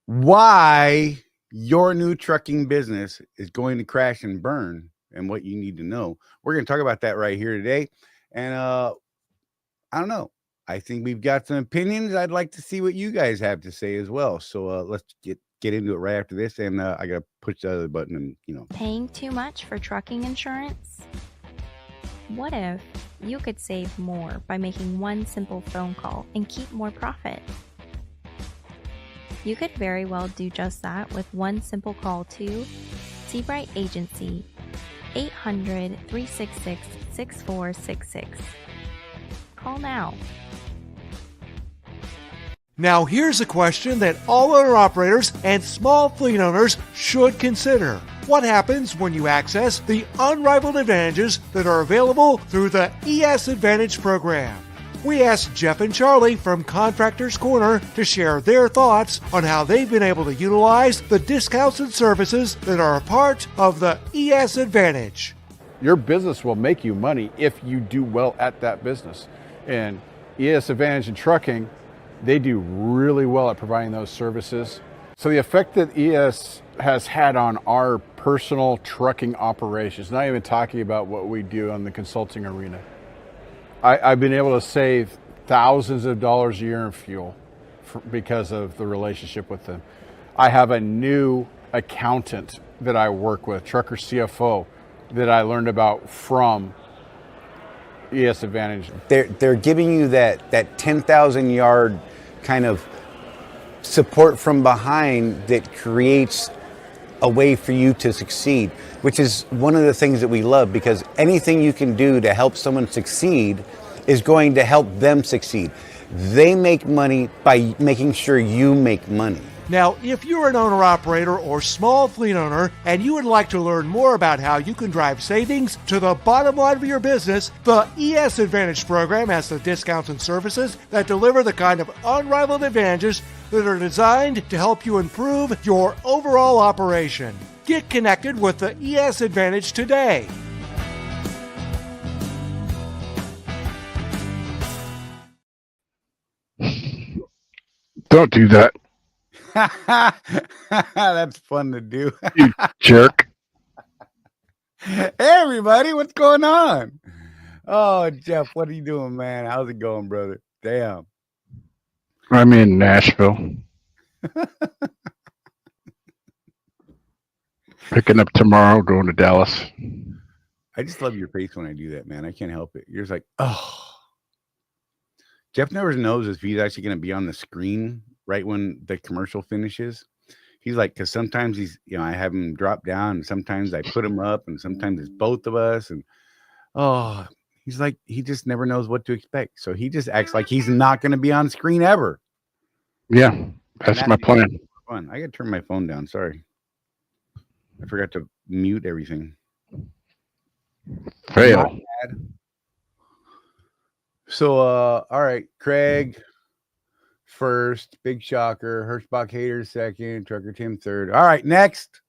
why your new trucking business is going to crash and burn and what you need to know. We're going to talk about that right here today. And I don't know. I think we've got some opinions. I'd like to see what you guys have to say as well. So let's get into it right after this. And I got to push the other button and, Paying too much for trucking insurance? What if you could save more by making one simple phone call and keep more profit? You could very well do just that with one simple call to Seabright Agency, 800-366-6466. Call now. Now here's a question that all owner-operators and small fleet owners should consider. What happens when you access the unrivaled advantages that are available through the ES Advantage program? We asked Jeff and Charley from Contractors Corner to share their thoughts on how they've been able to utilize the discounts and services that are a part of the ES Advantage. Your business will make you money if you do well at that business. And ES Advantage in trucking, they do really well at providing those services. So the effect that ES has had on our personal trucking operations, not even talking about what we do on the consulting arena, I've been able to save thousands of dollars a year in fuel because of the relationship with them. I have a new accountant that I work with, trucker CFO, that I learned about from ES Advantage. they're giving you that 10,000 yard kind of support from behind that creates a way for you to succeed, which is one of the things that we love, because anything you can do to help someone succeed is going to help them succeed. They make money by making sure you make money. Now, if you're an owner-operator or small fleet owner and you would like to learn more about how you can drive savings to the bottom line of your business, the ES Advantage program has the discounts and services that deliver the kind of unrivaled advantages that are designed to help you improve your overall operation. Get connected with the ES Advantage today. Don't do that, That's fun to do. you jerk. Hey, everybody, what's going on? Oh, Jeff, what are you doing, man? How's it going, brother? Damn. I'm in Nashville. Picking up tomorrow, going to Dallas. I just love your face when I do that, man. I can't help it. You're just like, oh. Jeff never knows if he's actually going to be on the screen right when the commercial finishes. He's like, because sometimes I have him drop down, and sometimes I put him up, and sometimes it's both of us. And he's like, he just never knows what to expect. So he just acts like he's not going to be on screen ever. Yeah, that's my plan. Fun. I got to turn my phone down. Sorry. I forgot to mute everything. Fail. So, all right, Craig first, big shocker. Hirschbach Hater second, Trucker Tim third. All right, next.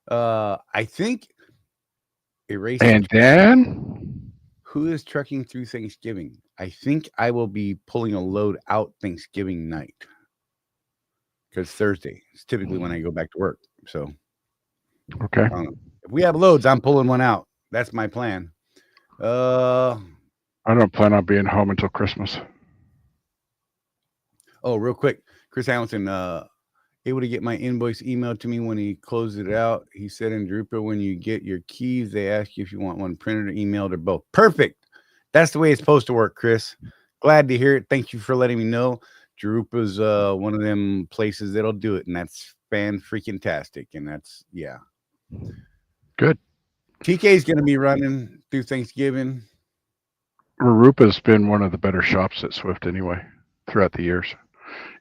I think erasing. And then Who is trucking through Thanksgiving? I think I will be pulling a load out Thanksgiving night, because Thursday is typically when I go back to work. So, okay. If we have loads, I'm pulling one out. That's my plan. I don't plan on being home until Christmas. Oh, real quick, Chris Hamilton, able to get my invoice emailed to me when he closed it out. He said in Drupal, when you get your keys, they ask you if you want one printed or emailed or both. Perfect. That's the way it's supposed to work, Chris. Glad to hear it. Thank you for letting me know. Drupal's one of them places that'll do it, and that's fan-freaking-tastic, and that's, yeah. Good. TK is going to be running through Thanksgiving. Rupa's been one of the better shops at Swift anyway throughout the years.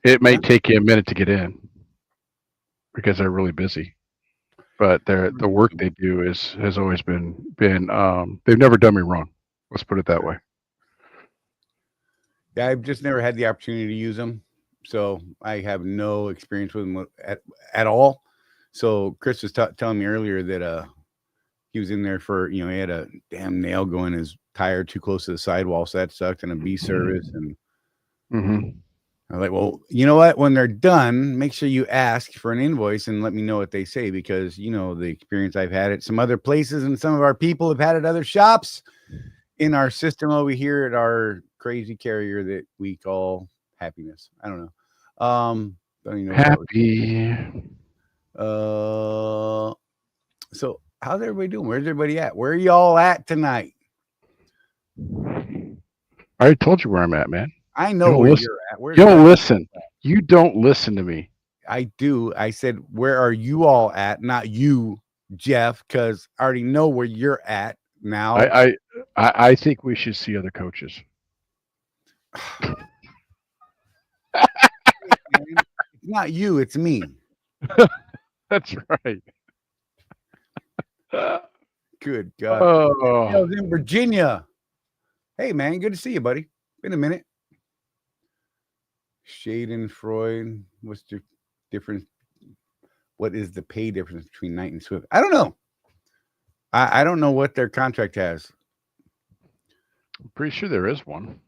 It may take you a minute to get in because they're really busy, but the work they do has always been they've never done me wrong. Let's put it that way. Yeah, I've just never had the opportunity to use them, so I have no experience with them at all. So Chris was telling me earlier that he was in there for, he had a damn nail go in his tire too close to the sidewall, so that sucked, and a B service, and I'm like, well, you know what? When they're done, make sure you ask for an invoice and let me know what they say, because you know the experience I've had at some other places, and some of our people have had at other shops in our system over here at our crazy carrier that we call Happiness. I don't know. Don't even know what that Happy. was. So how's everybody doing? Where's everybody at? Where are y'all at tonight? I already told you where I'm at, man. I know where you're at. You don't listen. You don't listen to me. I do. I said, where are you all at? Not you, Jeff, because I already know where you're at now. I think we should see other coaches. It's not you, it's me. That's right. Good God. Oh. I was in Virginia. Hey, man, good to see you, buddy. Been a minute. Shaden Freud, what's the difference? What is the pay difference between Knight and Swift? I don't know. I don't know what their contract has. I'm pretty sure there is one.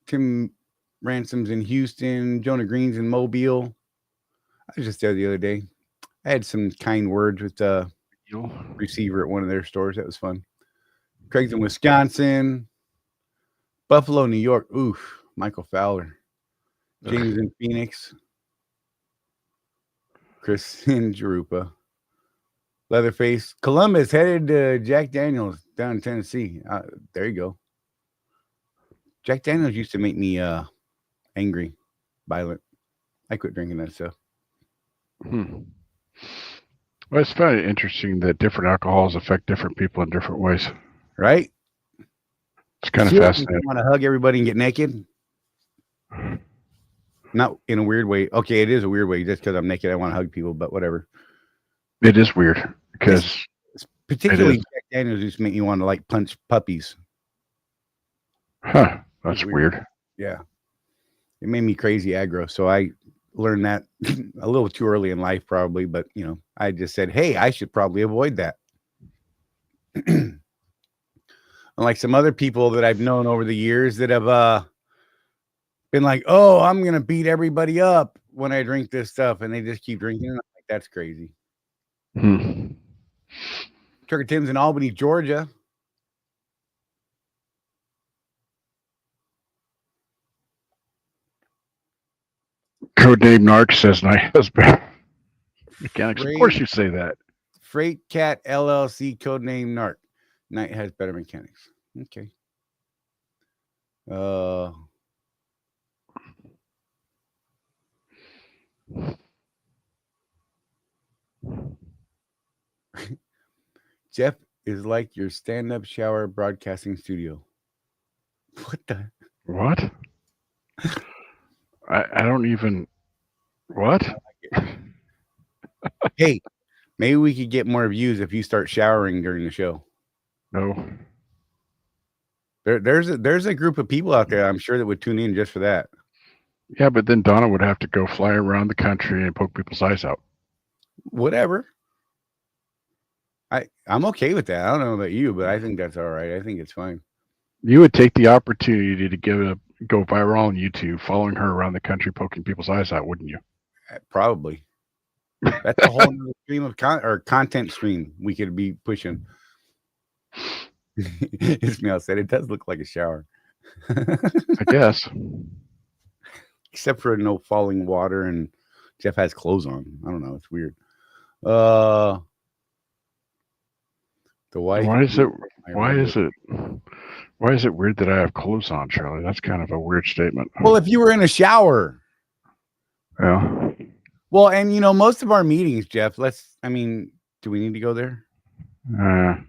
Tim Ransom's in Houston. Jonah Green's in Mobile. I was just there the other day. I had some kind words with the receiver at one of their stores. That was fun. Craig's in Wisconsin. Buffalo, New York. Oof. Michael Fowler. James in Phoenix. Chris in Jerupa. Leatherface. Columbus headed to Jack Daniels down in Tennessee. There you go. Jack Daniels used to make me angry, violent. I quit drinking that stuff. Well, it's very interesting that different alcohols affect different people in different ways. Right? It's kind of fascinating. You want to hug everybody and get naked? Not in a weird way. Okay, it is a weird way. Just because I'm naked, I want to hug people, but whatever. It is weird because particularly Jack Daniels used to make me want to like punch puppies. Huh. That's weird. Yeah. It made me crazy aggro. So I learned that a little too early in life, probably. But, you know, I just said, hey, I should probably avoid that. Unlike some other people that I've known over the years that have been like, oh, I'm going to beat everybody up when I drink this stuff. And they just keep drinking. And I'm like, that's crazy. Trucker Tim's in Albany, Georgia. Codename Narc says Knight has better mechanics. Of course you say that. Freight Cat LLC, codename Narc. Knight has better mechanics. Okay. Jeff is like your stand-up shower broadcasting studio. What the? What? I don't even. What? Hey, maybe we could get more views if you start showering during the show. No. There's a group of people out there, I'm sure, that would tune in just for that. Yeah, but then Donna would have to go fly around the country and poke people's eyes out. Whatever. I'm okay with that. I don't know about you, but I think that's all right. I think it's fine. You would take the opportunity to go viral on YouTube, following her around the country, poking people's eyes out, wouldn't you? Probably. That's a whole other stream of content stream we could be pushing. Ismail said it does look like a shower. I guess. Except for no falling water, and Jeff has clothes on. I don't know. It's weird. The wife. Why is it weird that I have clothes on, Charlie? That's kind of a weird statement. Well, if you were in a shower. Yeah. Well, and you know, most of our meetings, Jeff, do we need to go there? I'm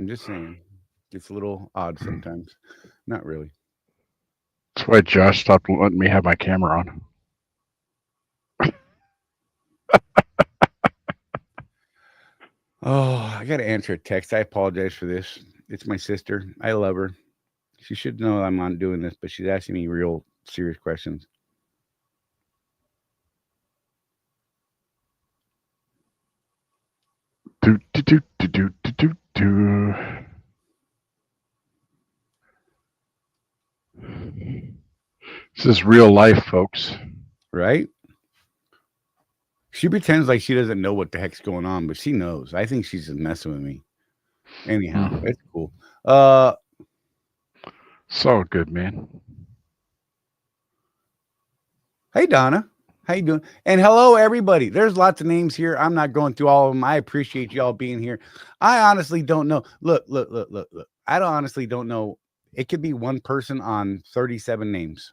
just saying. It's a little odd sometimes. Not really. That's why Josh stopped letting me have my camera on. Oh, I got to answer a text. I apologize for this. It's my sister. I love her. She should know I'm not doing this, but she's asking me real serious questions. This is real life, folks. Right? She pretends like she doesn't know what the heck's going on, but she knows. I think she's just messing with me. Anyhow, it's cool. So good, man. Hey, Donna. How you doing? And hello, everybody. There's lots of names here. I'm not going through all of them. I appreciate y'all being here. I honestly don't know. Look. I honestly don't know. It could be one person on 37 names.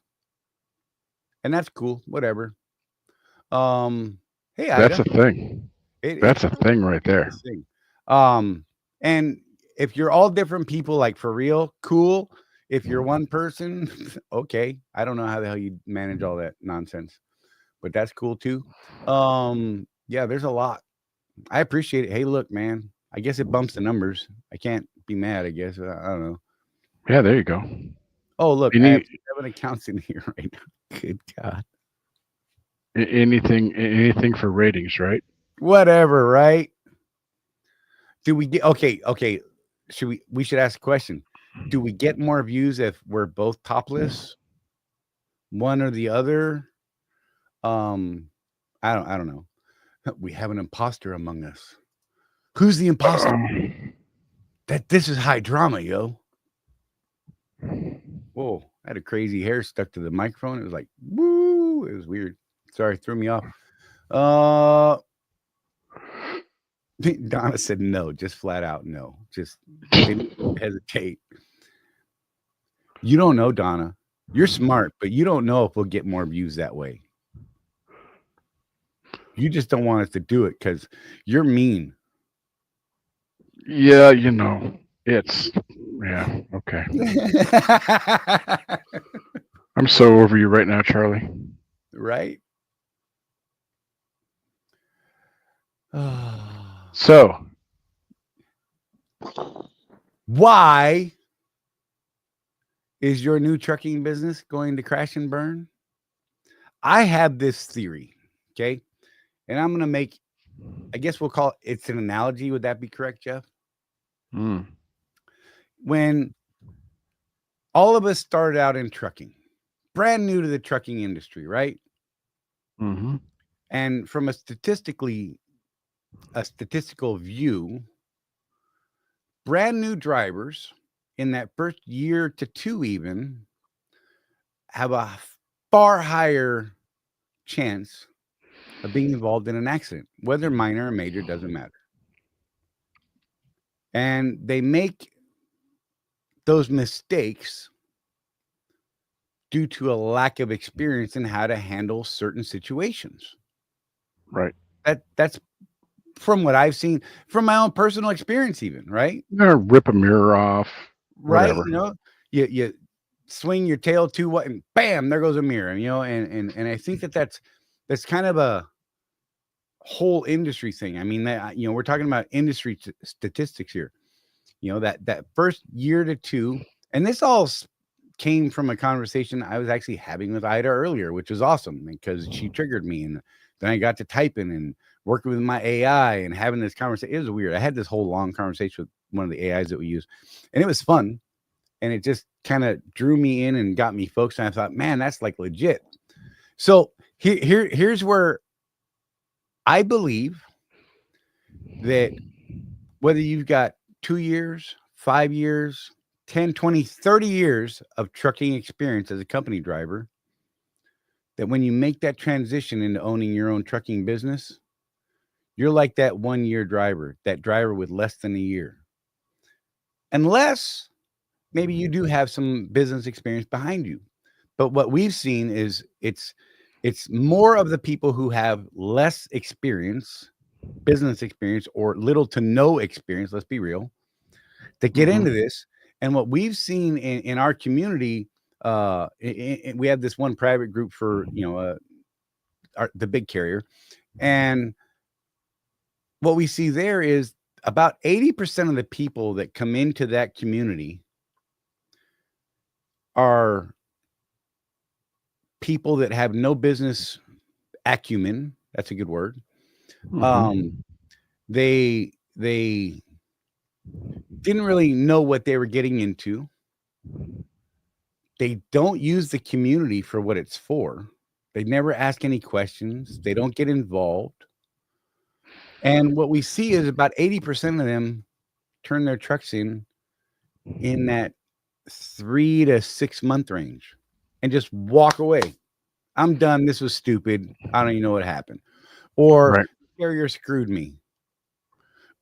And that's cool. Whatever. Hey, Ida. That's a thing. That's a thing right there. Thing. And if you're all different people, like for real, cool. If you're one person, okay. I don't know how the hell you manage all that nonsense, but that's cool too. Yeah, there's a lot. I appreciate it. Hey, look, man, I guess it bumps the numbers. I can't be mad, I guess. I don't know. Yeah, there you go. Oh, look, I have 7 accounts in here right now. Good God. Anything for ratings, right? Whatever, right? Do we get okay? We should ask a question. Do we get more views if we're both topless? One or the other? I don't know. We have an imposter among us. Who's the imposter? This is high drama, yo. Whoa, I had a crazy hair stuck to the microphone. It was like, woo, it was weird. Sorry, threw me off. Donna said no, just flat out no. Just didn't hesitate. You don't know, Donna. You're smart, but you don't know if we'll get more views that way. You just don't want us to do it because you're mean. Yeah, it's okay. I'm so over you right now, Charlie. Right? So, why is your new trucking business going to crash and burn? I have this theory, okay? And I'm going to make, I guess we'll call it's an analogy. Would that be correct, Jeff? When all of us started out in trucking, brand new to the trucking industry, right? Mm-hmm. And from a statistical view, brand new drivers in that first year to 2 even have a far higher chance of being involved in an accident, whether minor or major, doesn't matter. And they make those mistakes due to a lack of experience in how to handle certain situations. Right. That's from what I've seen, from my own personal experience, even, right? Rip a mirror off. Right. Whatever. You swing your tail to what, and bam, there goes a mirror. And I think that's kind of a whole industry thing. I mean, that we're talking about industry statistics here. That first year to 2, and this all came from a conversation I was actually having with Ida earlier, which was awesome because she triggered me, and then I got to typing and working with my AI and having this conversation. It was weird. I had this whole long conversation with one of the AIs that we use, and it was fun, and it just kind of drew me in and got me focused. And I thought, man, that's like legit. So here's where I believe that whether you've got 2 years, 5 years, 10, 20, 30 years of trucking experience as a company driver, that when you make that transition into owning your own trucking business, you're like that 1-year driver, that driver with less than a year. Unless maybe you do have some business experience behind you. But what we've seen is it's more of the people who have less experience, business experience, or little to no experience, let's be real, that get into this. And what we've seen in our community, we have this one private group for, the big carrier. And what we see there is about 80% of the people that come into that community are people that have no business acumen. That's a good word. They didn't really know what they were getting into. they don't use the community for what it's for. They never ask any questions. They don't get involved. And what we see is about 80% of them turn their trucks in that 3 to 6 month range and just walk away. I'm done. This was stupid. I don't even know what happened. Or Right. carrier screwed me.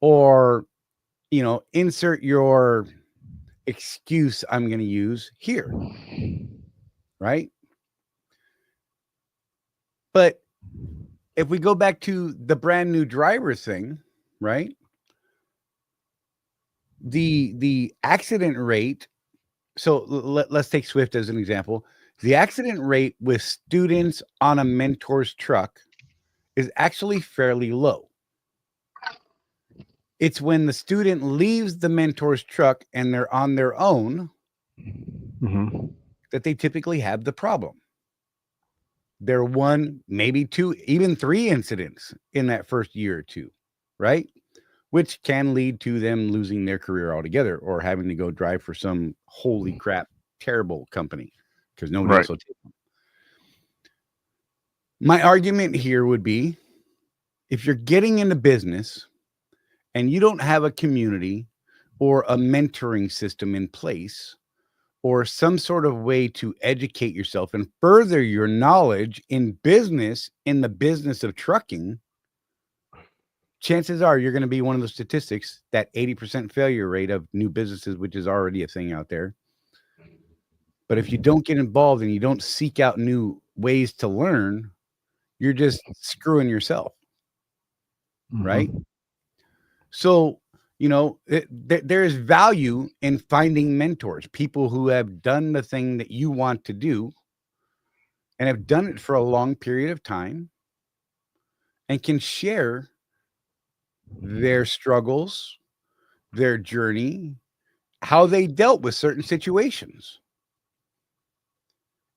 Or, insert your excuse I'm going to use here. Right? But if we go back to the brand new driver thing, right? The accident rate. So let's take Swift as an example. The accident rate with students on a mentor's truck is actually fairly low. It's when the student leaves the mentor's truck and they're on their own that they typically have the problem. There are 1, maybe 2, even 3 incidents in that first year or 2, right? Which can lead to them losing their career altogether or having to go drive for some holy crap, terrible company because nobody else will take them. My argument here would be if you're getting into business and you don't have a community or a mentoring system in place or some sort of way to educate yourself and further your knowledge in business, in the business of trucking, chances are you're going to be one of the statistics, that 80% failure rate of new businesses, which is already a thing out there. But if you don't get involved and you don't seek out new ways to learn, you're just screwing yourself. Right? So, there is value in finding mentors, people who have done the thing that you want to do and have done it for a long period of time and can share their struggles, their journey, how they dealt with certain situations.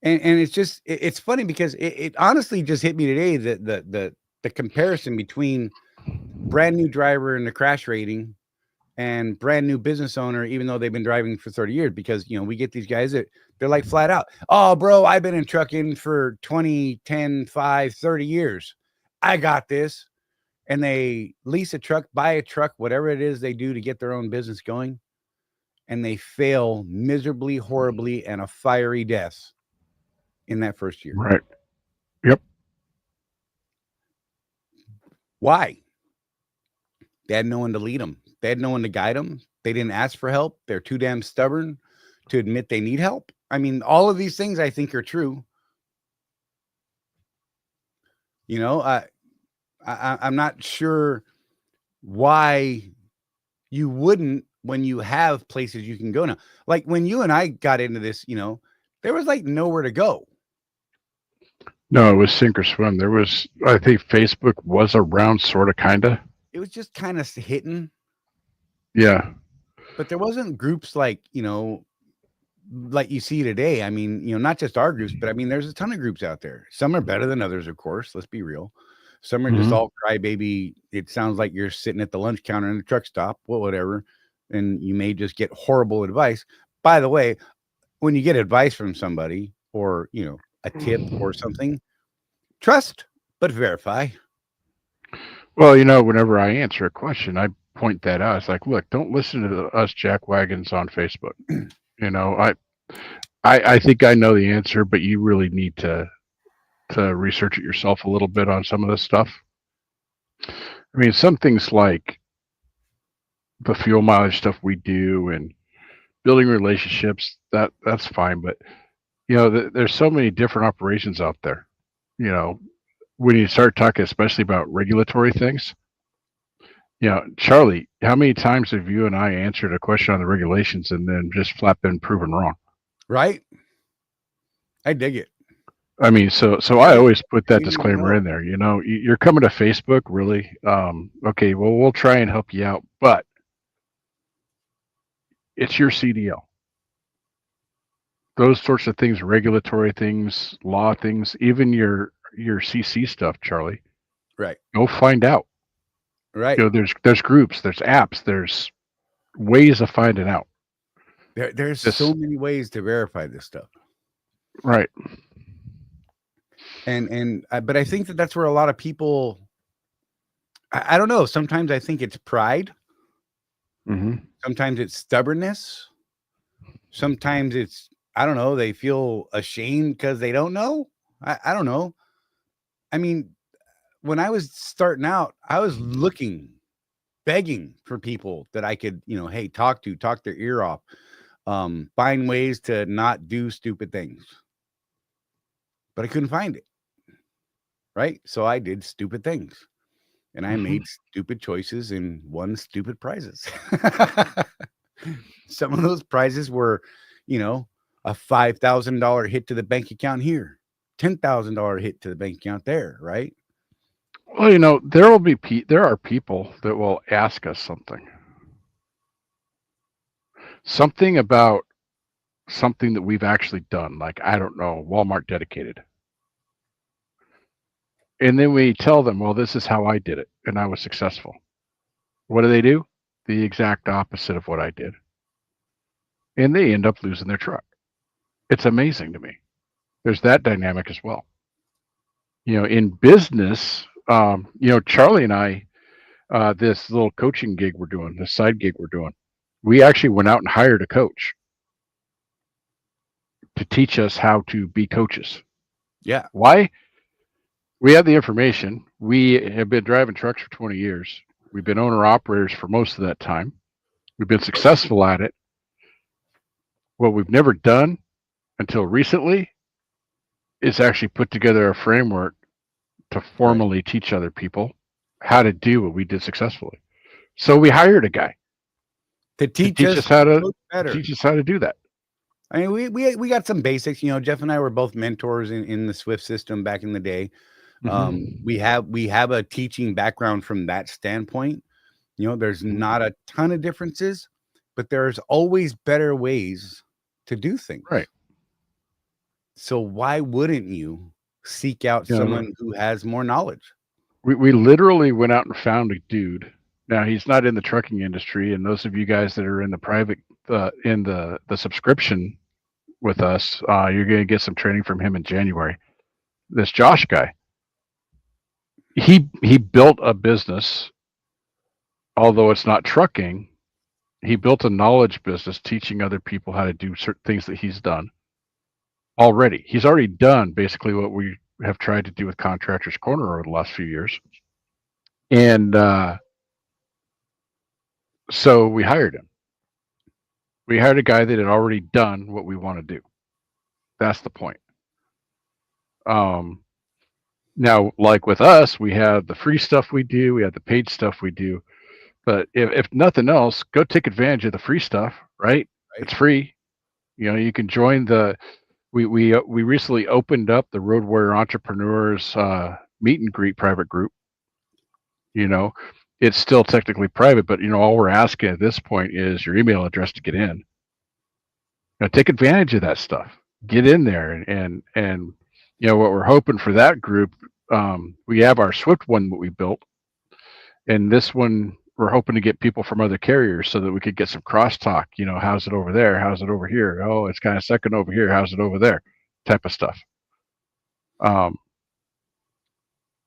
And it's funny because it honestly just hit me today that the comparison between brand new driver and the crash rating and brand new business owner, even though they've been driving for 30 years, because, we get these guys that they're like flat out, oh, bro, I've been in trucking for 20, 10, 5, 30 years. I got this. And they lease a truck, buy a truck, whatever it is they do to get their own business going. And they fail miserably, horribly, and a fiery death in that first year. Right. Yep. Why? They had no one to lead them. They had no one to guide them. They didn't ask for help. They're too damn stubborn to admit they need help. I mean, all of these things I think are true. I'm not sure why you wouldn't when you have places you can go now. Like when you and I got into this, there was like nowhere to go. No, it was sink or swim. I think Facebook was around, sort of, kind of. It was just kind of hitting. Yeah. But there wasn't groups like you see today. I mean, not just our groups, but I mean, there's a ton of groups out there. Some are better than others, of course. Let's be real. Some are just all crybaby. It sounds like you're sitting at the lunch counter in a truck stop, whatever, and you may just get horrible advice. By the way, when you get advice from somebody or, a tip or something, trust, but verify. Well, whenever I answer a question, I point that out. It's like, look, don't listen to us jackwagons on Facebook. I think I know the answer, but you really need to research it yourself a little bit on some of this stuff. I mean, some things like the fuel mileage stuff we do and building relationships, that's fine. But, there's so many different operations out there. When you start talking, especially about regulatory things, Charlie, how many times have you and I answered a question on the regulations and then just flat been proven wrong? Right. I dig it. I mean, so I always put that disclaimer in there. You're coming to Facebook, really? Okay, well, we'll try and help you out, but it's your CDL. Those sorts of things, regulatory things, law things, even your CC stuff, Charlie. Right. Go find out. Right. There's groups, there's apps, there's ways of finding out. There's so many ways to verify this stuff. Right. But I think that's where a lot of people, I don't know. Sometimes I think it's pride. Mm-hmm. Sometimes it's stubbornness. Sometimes it's, I don't know, they feel ashamed because they don't know. I don't know. I mean, when I was starting out, I was looking, begging for people that I could, hey, talk their ear off, find ways to not do stupid things. But I couldn't find it. Right. So I did stupid things and I made stupid choices and won stupid prizes. Some of those prizes were, a $5,000 hit to the bank account here, $10,000 hit to the bank account there. Right. Well, there are people that will ask us something about something that we've actually done, like, I don't know, Walmart dedicated. And then we tell them, well, this is how I did it, and I was successful. What do? The exact opposite of what I did. And they end up losing their truck. It's amazing to me. There's that dynamic as well. In business, Charlie and I, this little coaching gig we're doing, this side gig we're doing, we actually went out and hired a coach to teach us how to be coaches. Yeah. Why? We have the information. We have been driving trucks for 20 years. We've been owner operators for most of that time. We've been successful at it. What we've never done until recently is actually put together a framework to formally teach other people how to do what we did successfully. So we hired a guy to teach us how to do that. I mean, we got some basics. Jeff and I were both mentors in the Swift system back in the day. We have a teaching background from that standpoint. There's not a ton of differences, but there's always better ways to do things. Right. So why wouldn't you seek out someone who has more knowledge? We literally went out and found a dude. Now, he's not in the trucking industry, and those of you guys that are in the private in the subscription with us, you're going to get some training from him in January. This Josh guy, he built a business, although it's not trucking. He built a knowledge business teaching other people how to do certain things that he's done already. He's already done basically what we have tried to do with Contractors Corner over the last few years. And so we hired him. We hired a guy that had already done what we want to do. That's the point. Now, like with us, we have the free stuff we do, we have the paid stuff we do. But if nothing else, go take advantage of the free stuff, right? It's free. You can join we recently opened up the Road Warrior Entrepreneurs meet and greet private group. It's still technically private, but all we're asking at this point is your email address to get in. Take advantage of that stuff. Get in there and what we're hoping for that group. We have our Swift one that we built, and this one we're hoping to get people from other carriers so that we could get some crosstalk. How's it over there? How's it over here? Oh, it's kind of second over here. How's it over there? Type of stuff. And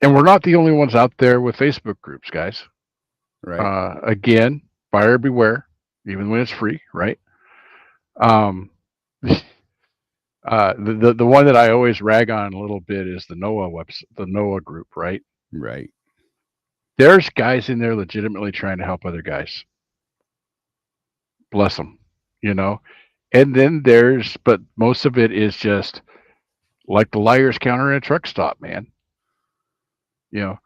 we're not the only ones out there with Facebook groups, guys. Right. Again, buyer beware, even when it's free, right? The one that I always rag on a little bit is the NOAA website, the NOAA group, right? Right. There's guys in there legitimately trying to help other guys. Bless them, And then but most of it is just like the liar's counter in a truck stop, man. When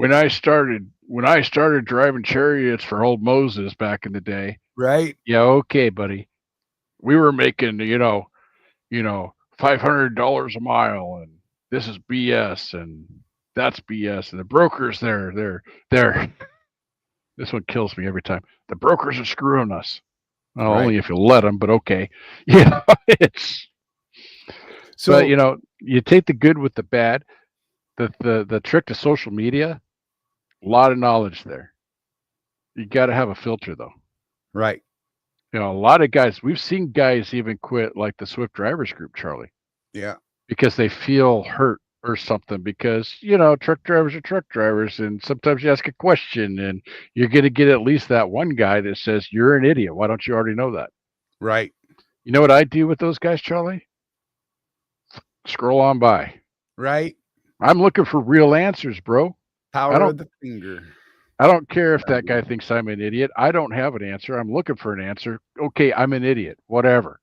I started driving chariots for old Moses back in the day, right? Yeah, okay, buddy. We were making $500 a mile, and this is BS, and that's BS, and the brokers they're this one kills me every time. The brokers are screwing us. Well, right. Only if you let them, but okay. It's so. But you take the good with the bad. The trick to social media, a lot of knowledge there. You got to have a filter, though. Right. You know, a lot of guys, we've seen guys even quit like the Swift Drivers Group, Charlie, Yeah. because they feel hurt or something. Because, you know, truck drivers are truck drivers. And sometimes you ask a question and you're going to get at least that one guy that says, you're an idiot. Why don't you already know that? Right. You know what I do with those guys, Charlie? Scroll on by. Right. I'm looking for real answers, bro. Power of the finger. I don't care if that guy thinks I'm an idiot. I don't have an answer. I'm looking for an answer. Okay, I'm an idiot. Whatever.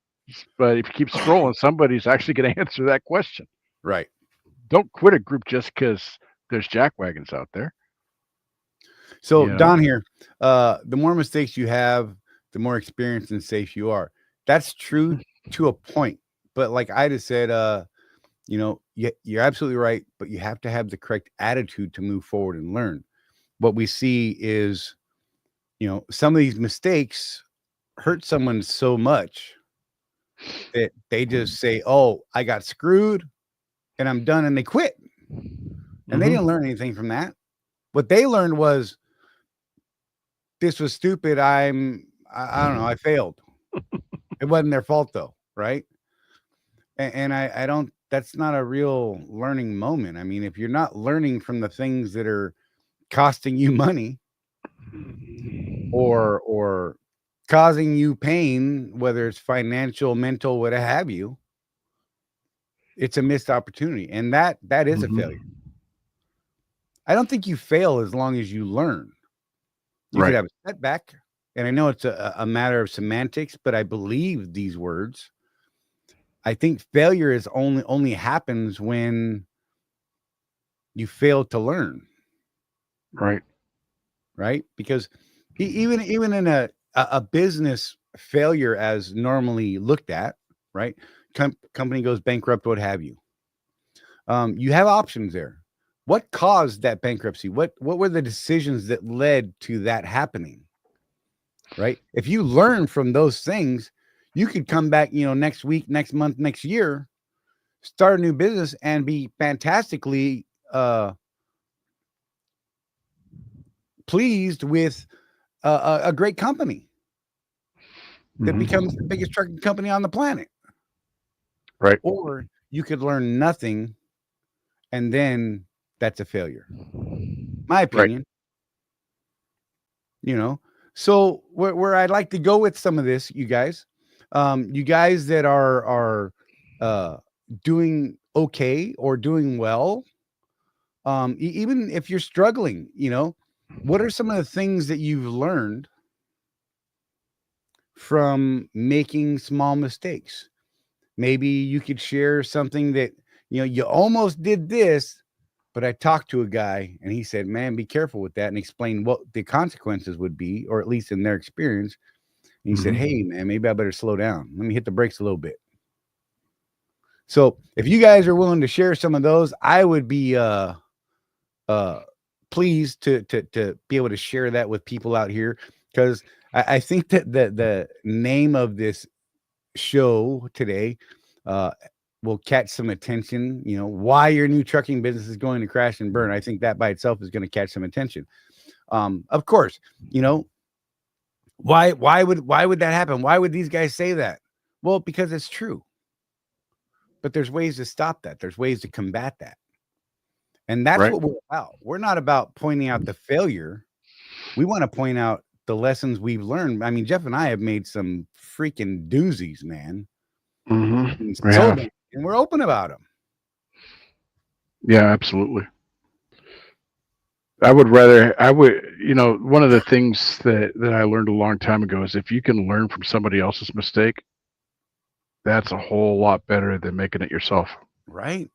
But if you keep scrolling, somebody's actually going to answer that question. Right. Don't quit a group just because there's jackwagons out there. So, You know? Don here, the more mistakes you have, the more experienced and safe you are. That's true to a point. But like I just said, you know, you're absolutely right, but you have to have the correct attitude to move forward and learn. What we see is, you know, some of these mistakes hurt someone so much that they just say, oh, I got screwed and I'm done, and they quit. And they didn't learn anything from that. What they learned was, this was stupid. I don't know. I failed. It wasn't their fault though. Right. And I don't, that's not a real learning moment. I mean, if you're not learning from the things that are costing you money or causing you pain, whether it's financial, mental, what have you, it's a missed opportunity. And that is a failure. I don't think you fail as long as you learn. You could have a setback. And I know it's a matter of semantics, but I believe these words. I think failure is only happens when you fail to learn. Right. Because even in a business failure as normally looked at, right? Company goes bankrupt, what have you. You have options there. What caused that bankruptcy? What were the decisions that led to that happening? Right. If you learn from those things, you could come back, you know, next week, next month, next year, start a new business and be fantastically pleased with a great company that becomes the biggest trucking company on the planet. Right. Or you could learn nothing, and then that's a failure. My opinion. You know, so where I'd like to go with some of this, you guys that are doing okay or doing well, even if you're struggling, you know, what are some of the things that you've learned from making small mistakes? Maybe you could share something that, you know, you almost did this, but I talked to a guy and he said, man, be careful with that, and explain what the consequences would be, or at least in their experience. And he said, hey, man, maybe I better slow down. Let me hit the brakes a little bit. So if you guys are willing to share some of those, I would be pleased to be able to share that with people out here, because I think that the name of this show today will catch some attention. You know, why your new trucking business is going to crash and burn. I think that by itself is going to catch some attention. Of course, you know, why would that happen? Why would these guys say that? Well, because it's true. But there's ways to stop that. There's ways to combat that. And that's what we're about. We're not about pointing out the failure. We want to point out the lessons we've learned. I mean, Jeff and I have made some freaking doozies, man. And we're open about them. Yeah, absolutely. You know, one of the things that I learned a long time ago is if you can learn from somebody else's mistake, that's a whole lot better than making it yourself. Right.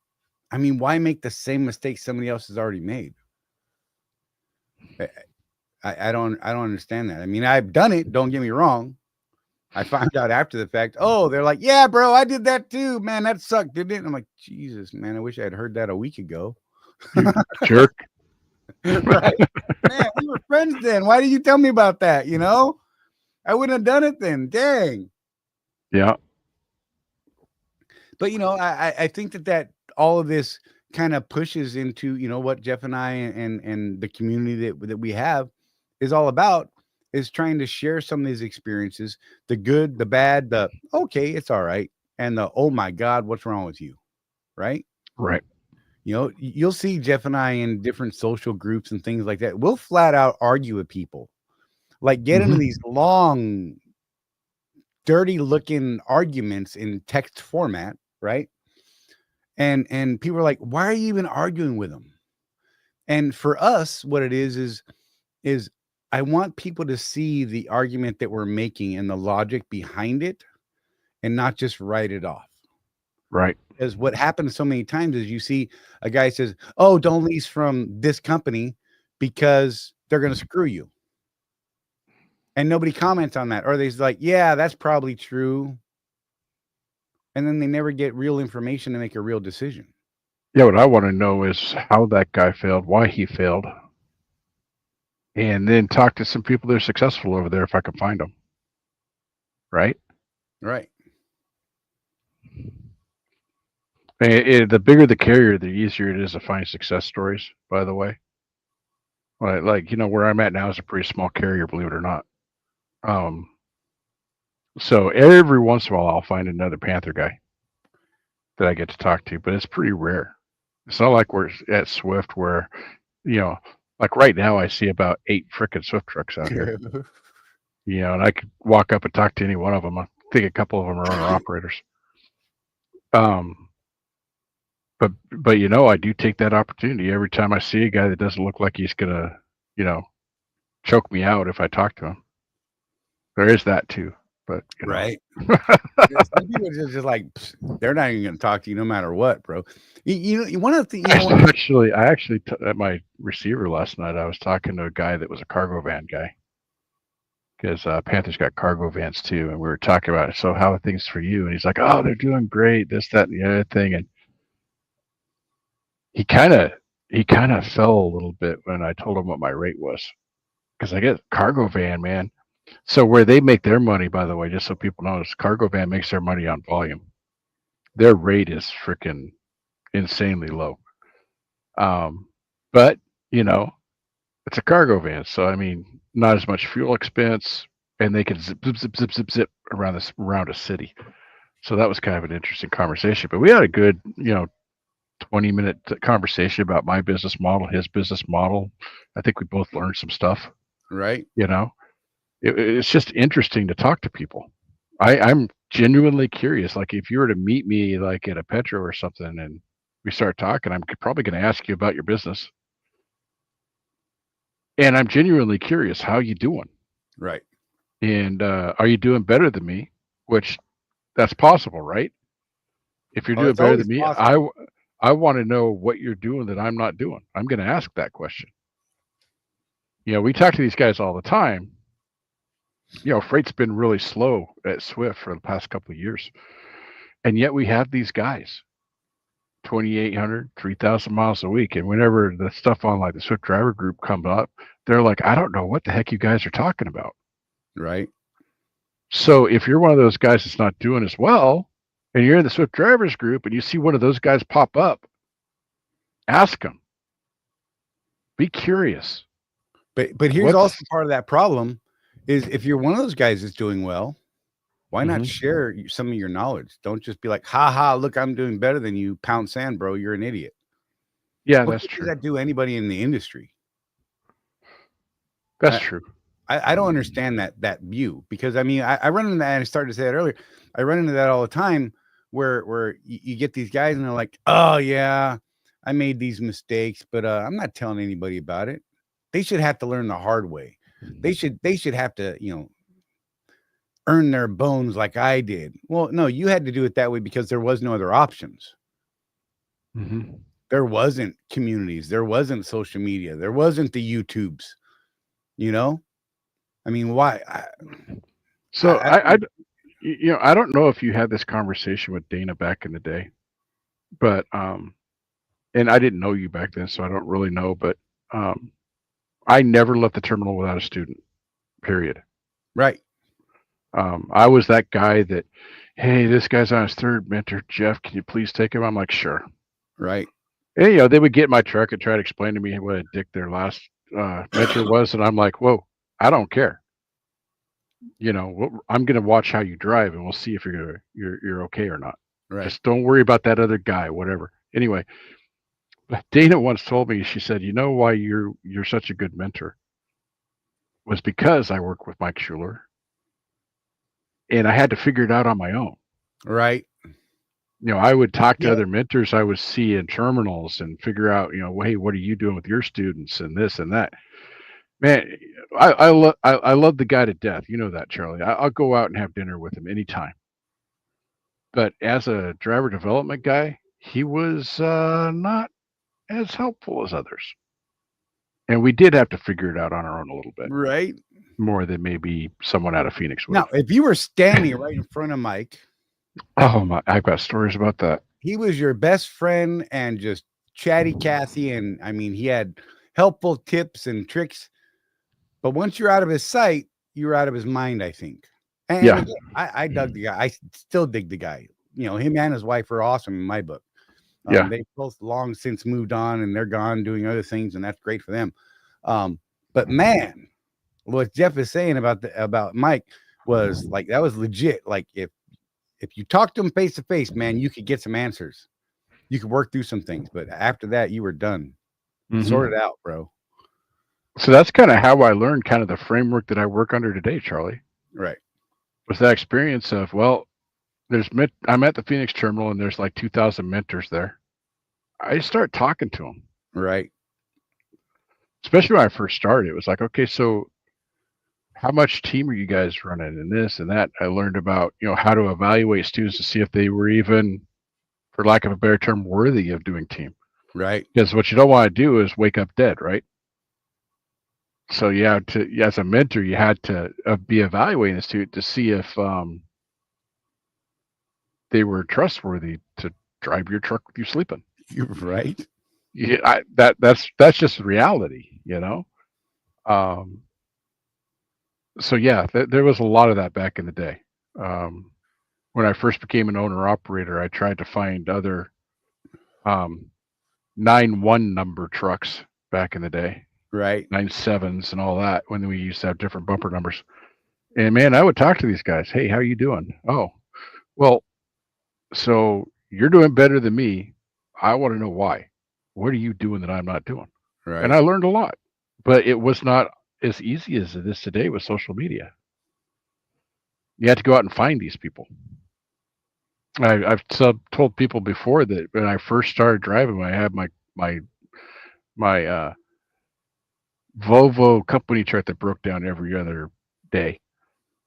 I mean, why make the same mistake somebody else has already made? I don't understand that. I mean, I've done it. Don't get me wrong. I found out after the fact. Oh, they're like, yeah, bro, I did that too, man. That sucked, didn't it? And I'm like, Jesus, man, I wish I had heard that a week ago. Jerk. Right? Man, we were friends then. Why did you tell me about that? You know, I wouldn't have done it then. Dang. Yeah. But, you know, I think that all of this kind of pushes into, you know, what Jeff and I and the community that we have is all about, is trying to share some of these experiences, the good, the bad, the okay, it's all right, and the oh my God, what's wrong with you? Right? Right. You know, you'll see Jeff and I in different social groups and things like that. We'll flat out argue with people, like get into these long, dirty looking arguments in text format, right? And people are like, why are you even arguing with them? And for us, what it is I want people to see the argument that we're making and the logic behind it and not just write it off. Right. Because what happens so many times is you see a guy says, oh, don't lease from this company because they're going to screw you. And nobody comments on that. Or they're like, yeah, that's probably true. And then they never get real information to make a real decision. Yeah, what I want to know is how that guy failed, why he failed, and then talk to some people that are successful over there if I can find them. Right? Right. The bigger the carrier, the easier it is to find success stories, by the way. Like, you know, where I'm at now is a pretty small carrier, believe it or not. So every once in a while, I'll find another Panther guy that I get to talk to, but it's pretty rare. It's not like we're at Swift where, you know, like right now I see about 8 frickin' Swift trucks out here. You know, and I could walk up and talk to any one of them. I think a couple of them are owner operators. But you know, I do take that opportunity every time I see a guy that doesn't look like he's gonna, you know, choke me out if I talk to him. There is that too. But you know. Right. Some people are just like, they're not even going to talk to you no matter what, bro. You know, one of the things. I actually at my receiver last night, I was talking to a guy that was a cargo van guy because Panther's got cargo vans too, and we were talking about it. So how are things for you? And he's like, oh, they're doing great, this, that, and the other thing. And he kind of fell a little bit when I told him what my rate was, because I get cargo van, man. So where they make their money, by the way, just so people know, is cargo van makes their money on volume. Their rate is freaking insanely low. But you know, it's a cargo van, so I mean, not as much fuel expense, and they can zip around a city. So that was kind of an interesting conversation. But we had a good, you know, 20-minute conversation about my business model, his business model. I think we both learned some stuff. Right. You know. It's just interesting to talk to people. I'm genuinely curious. Like if you were to meet me like at a Petro or something and we start talking, I'm probably going to ask you about your business. And I'm genuinely curious, how you doing? Right. And are you doing better than me? Which that's possible, right? If you're doing better than me, possible. I want to know what you're doing that I'm not doing. I'm going to ask that question. You know, we talk to these guys all the time. You know, freight's been really slow at Swift for the past couple of years. And yet we have these guys, 2,800, 3,000 miles a week. And whenever the stuff on like the Swift driver group comes up, they're like, I don't know what the heck you guys are talking about. Right. So if you're one of those guys that's not doing as well, and you're in the Swift drivers group and you see one of those guys pop up, ask them. Be curious. But here's also part of that problem. Is if you're one of those guys that's doing well, why not share some of your knowledge? Don't just be like, ha ha, look, I'm doing better than you. Pound sand, bro. You're an idiot. Yeah, that's true. Does that do anybody in the industry? That's true. I don't understand that view, because I mean, I run into that, and I started to say that earlier. I run into that all the time where you get these guys and they're like, oh yeah, I made these mistakes, but I'm not telling anybody about it. They should have to learn the hard way. They should have to, you know, earn their bones like I did. Well, no, you had to do it that way because there was no other options. There wasn't communities. There wasn't social media. There wasn't the YouTubes, you know? I mean, why? You know, I don't know if you had this conversation with Dana back in the day, but, and I didn't know you back then, so I don't really know, but, I never left the terminal without a student, period. Right. I was that guy that, hey, this guy's on his third mentor, Jeff, can you please take him? I'm like, sure. Right. And, you know, they would get in my truck and try to explain to me what a dick their last mentor was. And I'm like, whoa, I don't care. I'm going to watch how you drive, and we'll see if you're okay or not. Right. Just don't worry about that other guy, whatever. Anyway, Dana once told me, she said, you know why you're such a good mentor was because I work with Mike Schuler, and I had to figure it out on my own. Right. I would talk to Yeah. other mentors I would see in terminals and figure out, hey, what are you doing with your students and this and that. Man, I love the guy to death. You know that, Charlie. I'll go out and have dinner with him anytime. But as a driver development guy, he was not as helpful as others. And we did have to figure it out on our own a little bit Right. more than maybe someone out of Phoenix would. Now, if you were standing right in front of Mike, Oh my! I've got stories about that. he was your best friend and just chatty Cathy, and I mean, he had helpful tips and tricks. But once you're out of his sight, you're out of his mind, I think. And Yeah. again, I dug the guy. I still dig the guy. Him and his wife are awesome in my book. Yeah. They both long since moved on, and they're gone doing other things, and that's great for them. But man, what Jeff is saying about Mike was like, that was legit. Like if you talk to him face to face, man, you could get some answers. You could work through some things, but after that, you were done. Mhm. Sort it out, bro. So that's kind of how I learned kind of the framework that I work under today, Charlie. Right. Was that experience of, well, I'm at the Phoenix terminal and there's like 2,000 mentors there. I start talking to them. Right. Especially when I first started, it was like, okay, so how much team are you guys running and this and that? I learned about, how to evaluate students to see if they were even, for lack of a better term, worthy of doing team. Right. Because what you don't want to do is wake up dead, right? So as a mentor, you had to be evaluating the student to see if they were trustworthy to drive your truck with you sleeping. You're right. Yeah, that's just reality, So yeah, there was a lot of that back in the day. When I first became an owner operator, I tried to find other 9-1 number trucks back in the day. Right. 9-7s and all that, when we used to have different bumper numbers. And man, I would talk to these guys. Hey, how are you doing? Oh, well, so you're doing better than me. I want to know why. What are you doing that I'm not doing? Right. And I learned a lot, but it was not as easy as it is today with social media. You had to go out and find these people. I've told people before that when I first started driving, when I had my Volvo company truck that broke down every other day.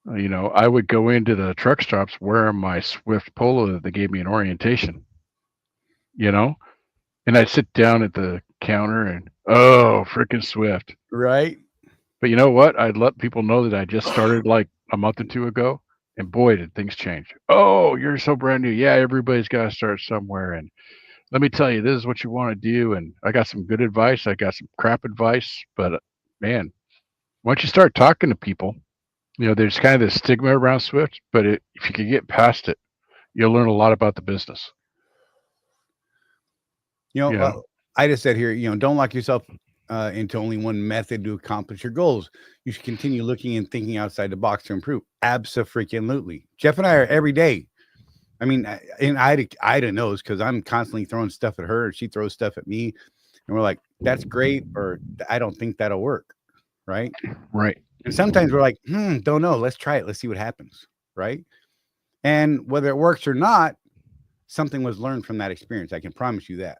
I would go into the truck stops wearing my Swift Polo that they gave me an orientation, and I'd sit down at the counter and, oh, freaking Swift. Right. But you know what? I'd let people know that I just started like a month or two ago, and boy, did things change. Oh, you're so brand new. Yeah, everybody's got to start somewhere. And let me tell you, this is what you want to do. And I got some good advice. I got some crap advice. But man, once you start talking to people, there's kind of this stigma around Swift. But if you can get past it, you'll learn a lot about the business. I just said here, don't lock yourself into only one method to accomplish your goals. You should continue looking and thinking outside the box to improve. Abso-freaking-lutely. Jeff and I are every day. I mean, and Ida knows because I'm constantly throwing stuff at her. She throws stuff at me, and we're like, "That's great," or "I don't think that'll work." Right. Right. And sometimes we're like, "Don't know. Let's try it. Let's see what happens." Right. And whether it works or not, something was learned from that experience. I can promise you that.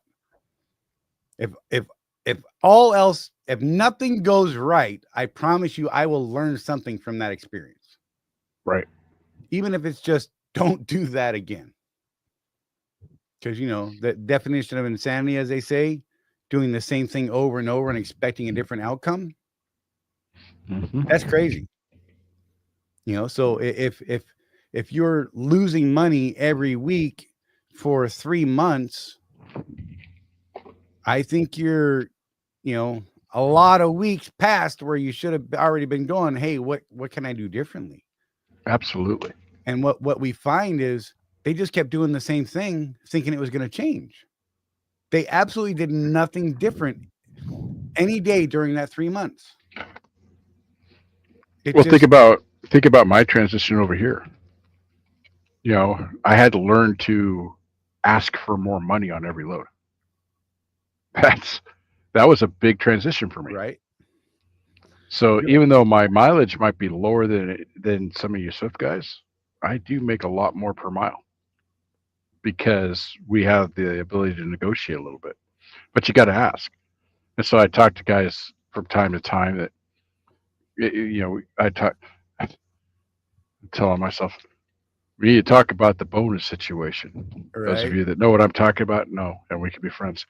If all else, if nothing goes right, I promise you, I will learn something from that experience. Right. Even if it's just, don't do that again. Because, the definition of insanity, as they say, doing the same thing over and over and expecting a different outcome. Mm-hmm. That's crazy. So if you're losing money every week for 3 months, I think you're, a lot of weeks past where you should have already been going, hey, what can I do differently? Absolutely. And what we find is they just kept doing the same thing, thinking it was going to change. They absolutely did nothing different any day during that 3 months. Think about think about my transition over here. You know, I had to learn to ask for more money on every load. That was a big transition for me. Right. So even though my mileage might be lower than some of you Swift guys, I do make a lot more per mile because we have the ability to negotiate a little bit. But you got to ask. And so I talk to guys from time to time that, you know, I'm telling myself, we need to talk about the bonus situation. Those of Right. you that know what I'm talking about, know, and we can be friends.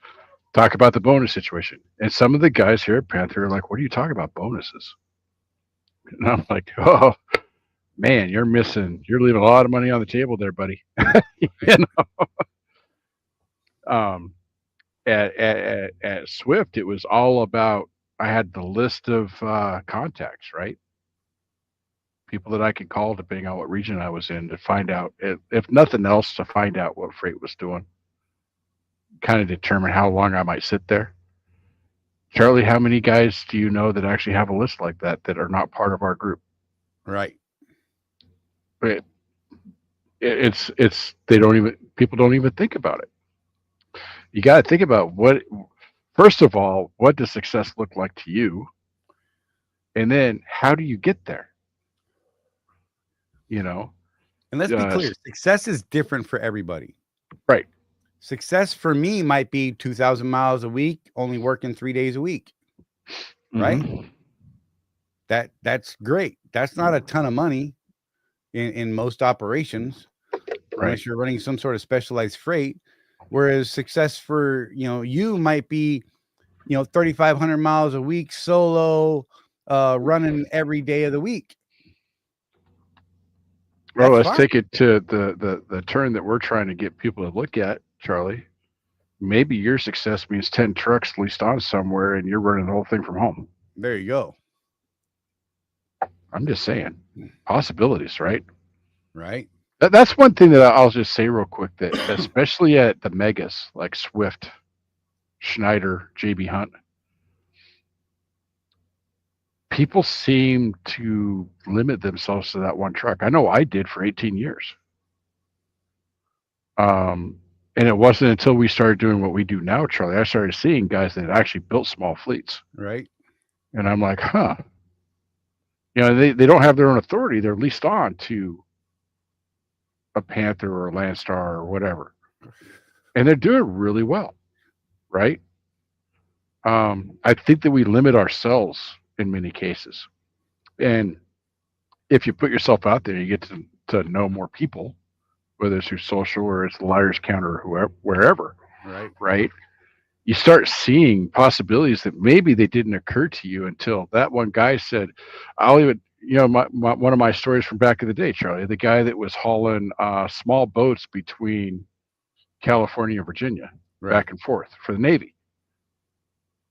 Talk about the bonus situation. And some of the guys here at Panther are like, what are you talking about bonuses? And I'm like, oh, man, you're leaving a lot of money on the table there, buddy. You know? At Swift, it was all about, I had the list of contacts, right? People that I could call depending on what region I was in to find out, if nothing else, to find out what freight was doing. Kind of determine how long I might sit there. Charlie, how many guys do you know that actually have a list like that are not part of our group? Right. It's people don't even think about it. You got to think about first of all, what does success look like to you? And then how do you get there? You know? And let's be clear, success is different for everybody. Right. Success for me might be 2,000 miles a week, only working 3 days a week. Right. Mm-hmm. That's great. That's not a ton of money in most operations, unless you're running some sort of specialized freight. Whereas success for, you might be, 3,500 miles a week solo, running every day of the week. Well, let's take it to the turn that we're trying to get people to look at, Charlie. Maybe your success means 10 trucks leased on somewhere and you're running the whole thing from home. There you go. I'm just saying, possibilities, right? Right. That's one thing that I'll just say real quick, that especially at the megas like Swift, Schneider, JB Hunt, people seem to limit themselves to that one truck. I know I did for 18 years. And it wasn't until we started doing what we do now, Charlie, I started seeing guys that actually built small fleets. Right. And I'm like, huh. They don't have their own authority. They're leased on to a Panther or a Landstar or whatever. And they're doing really well, right? I think that we limit ourselves in many cases. And if you put yourself out there, you get to know more people, whether it's through social or it's the Liars Counter or wherever, right? You start seeing possibilities that maybe they didn't occur to you until that one guy said, I'll even, one of my stories from back in the day, Charlie, the guy that was hauling small boats between California and Virginia, back and forth for the Navy.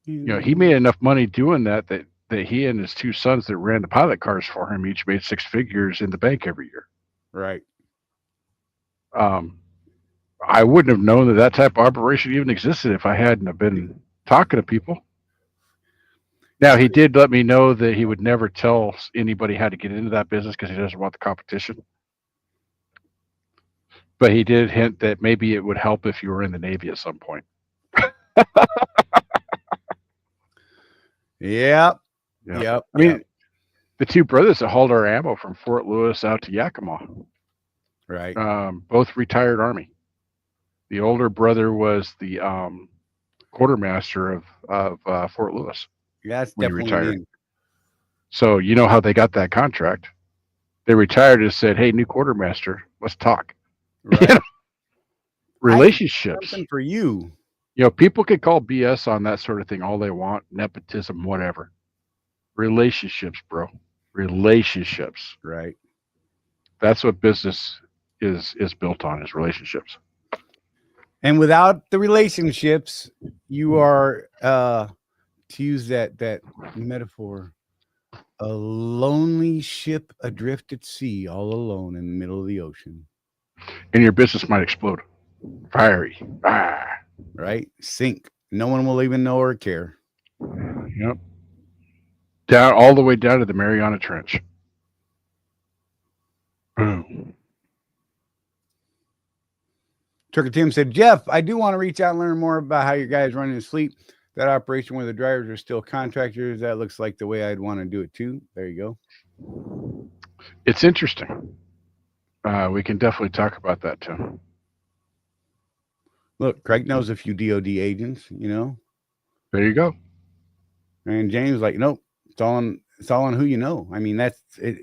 He made enough money doing that he and his two sons that ran the pilot cars for him each made 6 figures in the bank every year. Right. I wouldn't have known that type of operation even existed if I hadn't have been talking to people. Now, he did let me know that he would never tell anybody how to get into that business because he doesn't want the competition. But he did hint that maybe it would help if you were in the Navy at some point. Yep. I mean, the two brothers that hauled our ammo from Fort Lewis out to Yakima, right? Both retired Army. The older brother was the quartermaster of Fort Lewis. Yeah, that's when definitely he retired. So you know how they got that contract? They retired and said, "Hey, new quartermaster, let's talk." Right. Relationships. Something for you. People can call BS on that sort of thing all they want, nepotism, whatever. Relationships, bro. Relationships. Right. That's what business is built on, is relationships. And without the relationships, you are, to use that metaphor, a lonely ship adrift at sea, all alone in the middle of the ocean. And your business might explode. Fiery. Right? Sink. No one will even know or care. Yep. Down all the way down to the Mariana Trench. Boom. Turkey Tim said, Jeff, I do want to reach out and learn more about how your guys running his fleet. That operation where the drivers are still contractors. That looks like the way I'd want to do it too. There you go. It's interesting. We can definitely talk about that too. Look, Craig knows a few DOD agents, you know. There you go. And James like, nope, it's all on who you know. I mean, that's it.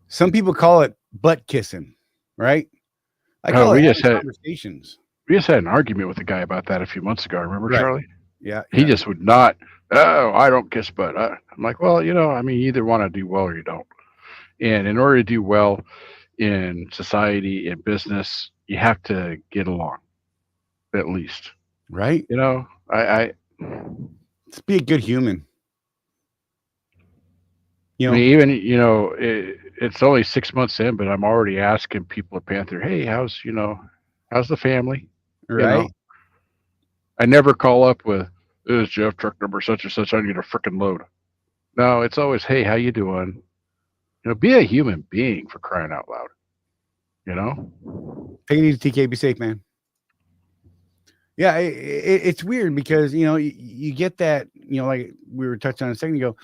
Some people call it butt kissing, right? I call it conversations. We just had an argument with a guy about that a few months ago. Remember, right. Charlie? Yeah. He just would not. Oh, I don't kiss butt. I'm like, well, you know, I mean, you either want to do well or you don't. And in order to do well in society, in business, you have to get along, at least. Right. You know, let's be a good human. You know, I mean, even, you know, it's only 6 months in, but I'm already asking people at Panther, hey, how's the family? Right. You know? I never call up with, this is Jeff, truck number such and such, I need a freaking load. No, it's always, hey, how you doing? You know, be a human being, for crying out loud. You know? Take it easy, TK. Be safe, man. Yeah, it's weird because, you know, you get that, you know, like we were touching on a second ago,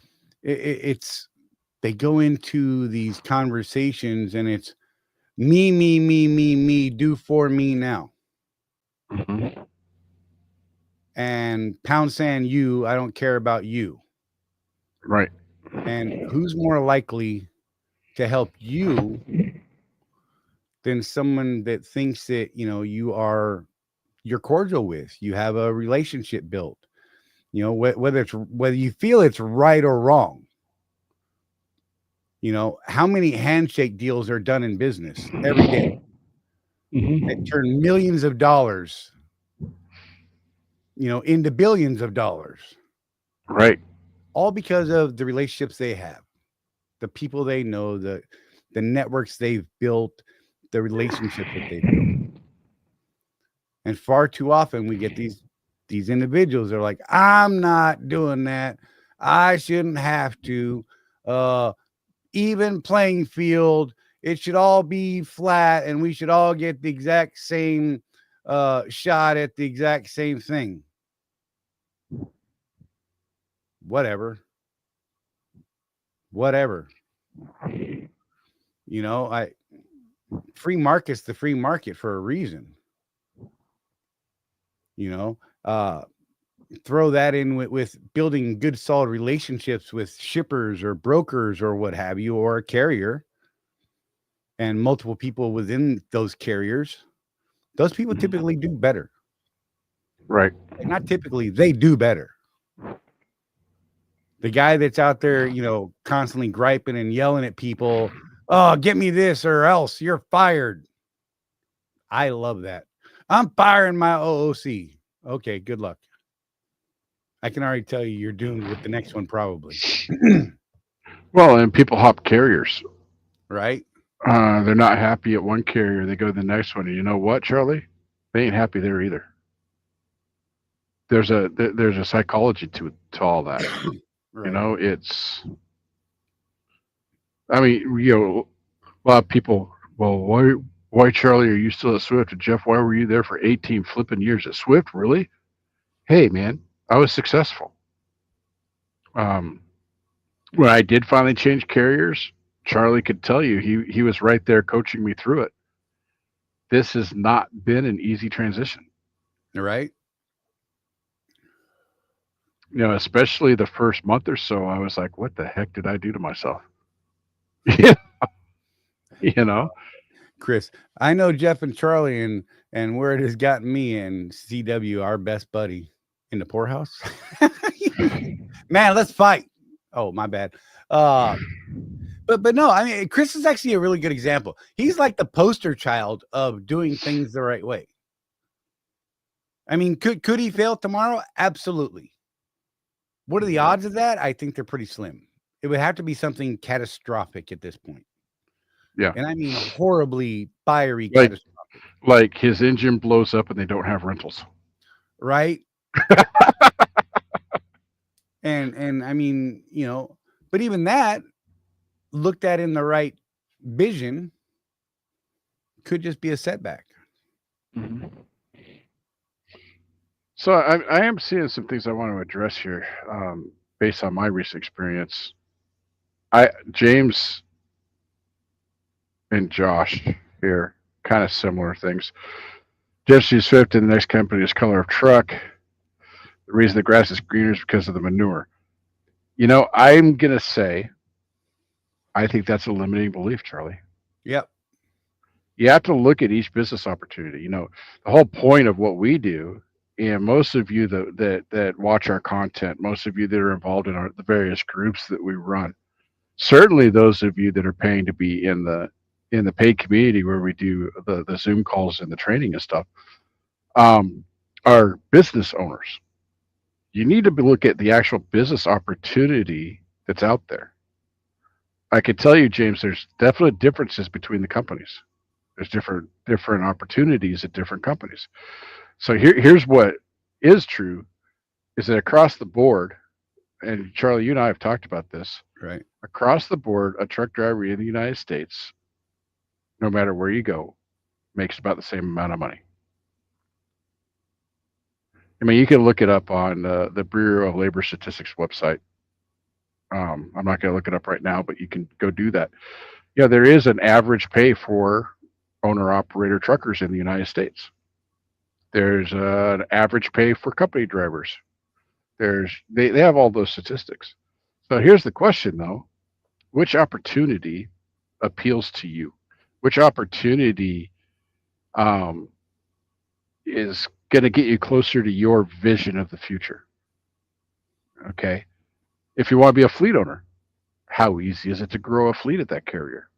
they go into these conversations and it's me, do for me now. Mm-hmm. And pound sand you, I don't care about you. Right. And who's more likely to help you than someone that thinks that, you know, you're cordial with, you have a relationship built, you know, whether you feel it's right or wrong. You know, how many handshake deals are done in business every day that turn millions of dollars, you know, into billions of dollars. Right. All because of the relationships they have, the people they know, the networks they've built, the relationships that they've built. And far too often we get these individuals that are like, I'm not doing that. I shouldn't have to. Even playing field, it should all be flat and we should all get the exact same shot at the exact same thing. Whatever. You know, free market's the free market for a reason. You know, throw that in with building good, solid relationships with shippers or brokers or what have you, or a carrier, and multiple people within those carriers. Those people typically do better. Right. Not typically, they do better. The guy that's out there, you know, constantly griping and yelling at people, oh, get me this or else you're fired. I love that. I'm firing my OOC. Okay, good luck. I can already tell you're doomed with the next one, probably. Well, and people hop carriers. Right? They're not happy at one carrier. They go to the next one. And you know what, Charlie? They ain't happy there either. There's a psychology to all that. Right. You know, I mean, you know, a lot of people, well, why, Charlie, are you still at Swift? And Jeff, why were you there for 18 flipping years at Swift? Really? Hey, man, I was successful. When I did finally change carriers, Charlie could tell you he was right there coaching me through it. This has not been an easy transition. Right. You know, especially the first month or so, I was like, what the heck did I do to myself? You know, Chris, I know Jeff and Charlie and where it has gotten me and CW, our best buddy, in the poorhouse. Man, let's fight. Oh, my bad. But no, I mean, Chris is actually a really good example. He's like the poster child of doing things the right way. I mean, could he fail tomorrow? Absolutely. What are the odds of that? I think they're pretty slim. It would have to be something catastrophic at this point. Yeah. And I mean horribly fiery catastrophic. Like his engine blows up and they don't have rentals. Right? and I mean, you know, but even that, looked at in the right vision could just be a setback. Mm-hmm. So I am seeing some things I want to address here, based on my recent experience. James and Josh here, kind of similar things. Jesse Swift in the next company is color of truck. The reason the grass is greener is because of the manure. I'm gonna say, I think that's a limiting belief, Charlie. Yep. You have to look at each business opportunity. The whole point of what we do, and most of you that watch our content, most of you that are involved in the various groups that we run, certainly those of you that are paying to be in the paid community where we do the Zoom calls and the training and stuff, are business owners. You need to look at the actual business opportunity that's out there. I can tell you, James, there's definite differences between the companies. There's different opportunities at different companies. So here's what is true, is that across the board, and Charlie, you and I have talked about this, Right. across the board, a truck driver in the United States, no matter where you go, makes about the same amount of money. I mean, you can look it up on the Bureau of Labor Statistics website. I'm not going to look it up right now, but you can go do that. Yeah, there is an average pay for owner-operator truckers in the United States. There's an average pay for company drivers. They have all those statistics. So here's the question, though. Which opportunity appeals to you? Which opportunity is going to get you closer to your vision of the future? Okay. If you want to be a fleet owner, how easy is it to grow a fleet at that carrier?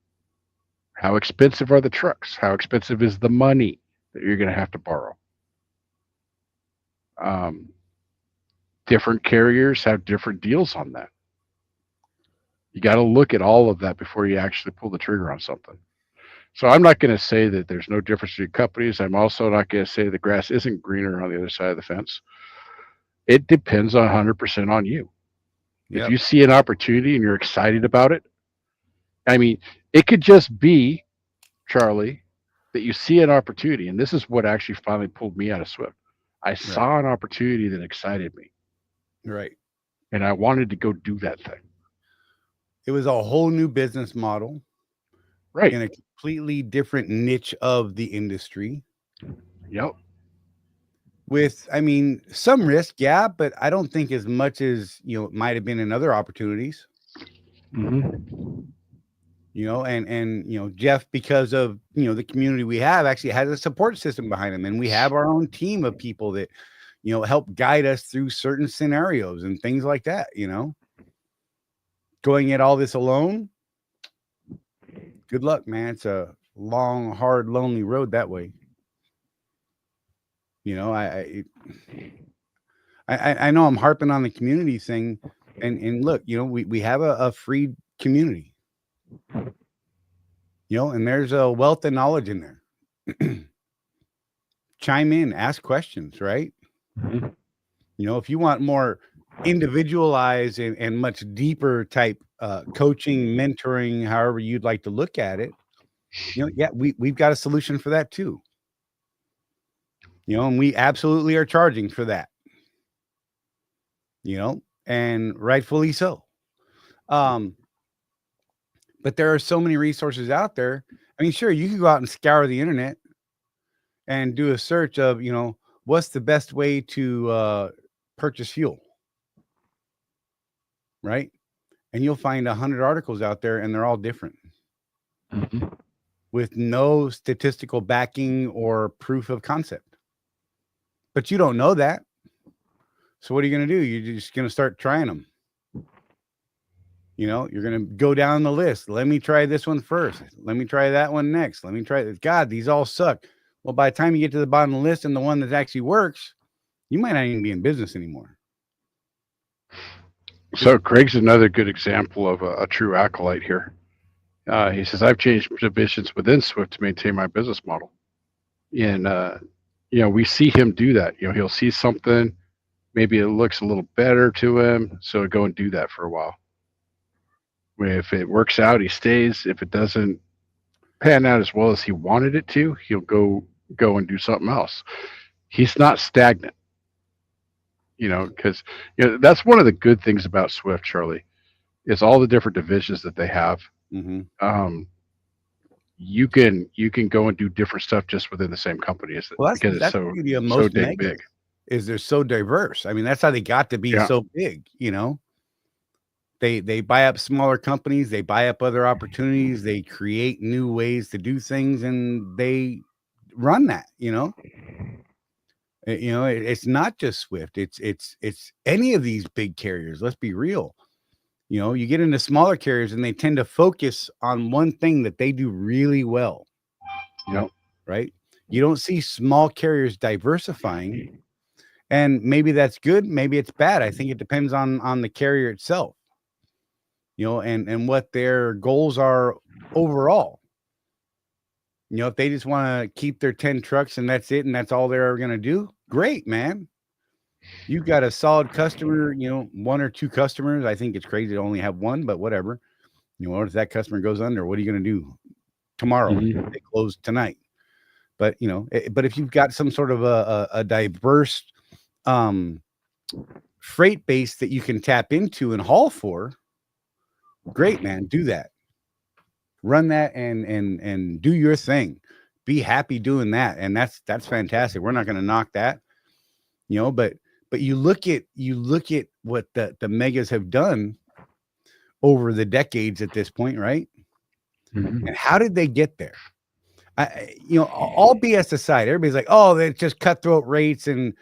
How expensive are the trucks? How expensive is the money that you're going to have to borrow? Different carriers have different deals on that. You got to look at all of that before you actually pull the trigger on something. So I'm not going to say that there's no difference between companies. I'm also not going to say the grass isn't greener on the other side of the fence. It depends 100% on you. Yep. If you see an opportunity and you're excited about it, I mean, it could just be, Charlie, that you see an opportunity. And this is what actually finally pulled me out of Swift. I saw an opportunity that excited me. Right. And I wanted to go do that thing. It was a whole new business model. Right. In a completely different niche of the industry. Yep. With, I mean, some risk, yeah, but I don't think as much as, it might have been in other opportunities. Mm-hmm. And Jeff, because of, the community we have, actually has a support system behind him. And we have our own team of people that, help guide us through certain scenarios and things like that, Going at all this alone, good luck, man. It's a long, hard, lonely road that way. I know I'm harping on the community thing, and look, we have a free community, and there's a wealth of knowledge in there. Chime in, ask questions, right? Mm-hmm. If you want more individualized and much deeper type coaching, mentoring, however you'd like to look at it, we've got a solution for that too. And we absolutely are charging for that. And rightfully so. But there are so many resources out there. I mean, sure, you could go out and scour the internet and do a search of, what's the best way to purchase fuel, right? And you'll find 100 articles out there, and they're all different. Mm-hmm. With no statistical backing or proof of concept. But you don't know that. So what are you going to do? You're just going to start trying them. You're going to go down the list. Let me try this one first. Let me try that one next. Let me try this. God, these all suck. Well, by the time you get to the bottom of the list and the one that actually works, you might not even be in business anymore. So Craig's another good example of a true acolyte here. He says, I've changed divisions within Swift to maintain my business model. And, we see him do that. He'll see something, maybe it looks a little better to him, so he'll go and do that for a while. If it works out, he stays. If it doesn't, pan out as well as he wanted it to, he'll go and do something else. He's not stagnant, because that's one of the good things about Swift, Charlie, is all the different divisions that they have. Mm-hmm. You can go and do different stuff just within the same company, Well, because that's it's the beauty of so most dang megas, big. is they're so diverse. I mean, that's how they got to be so big. They buy up smaller companies, they buy up other opportunities, they create new ways to do things, and they run that. It's not just Swift. It's any of these big carriers. Let's be real. You get into smaller carriers and they tend to focus on one thing that they do really well. Right? You don't see small carriers diversifying, and maybe that's good, maybe it's bad. I think it depends on the carrier itself, and what their goals are overall. If they just want to keep their 10 trucks and that's it, and that's all they're going to do, great, man. You've got a solid customer, one or two customers. I think it's crazy to only have one, but whatever. What if that customer goes under? What are you going to do tomorrow? They close tonight. But, but if you've got some sort of a diverse freight base that you can tap into and haul for, great, man. Do that. Run that and do your thing. Be happy doing that. And that's fantastic. We're not going to knock that, but you look at what the megas have done over the decades at this point, right? Mm-hmm. And how did they get there? All BS aside, everybody's like, oh, they're just cutthroat rates and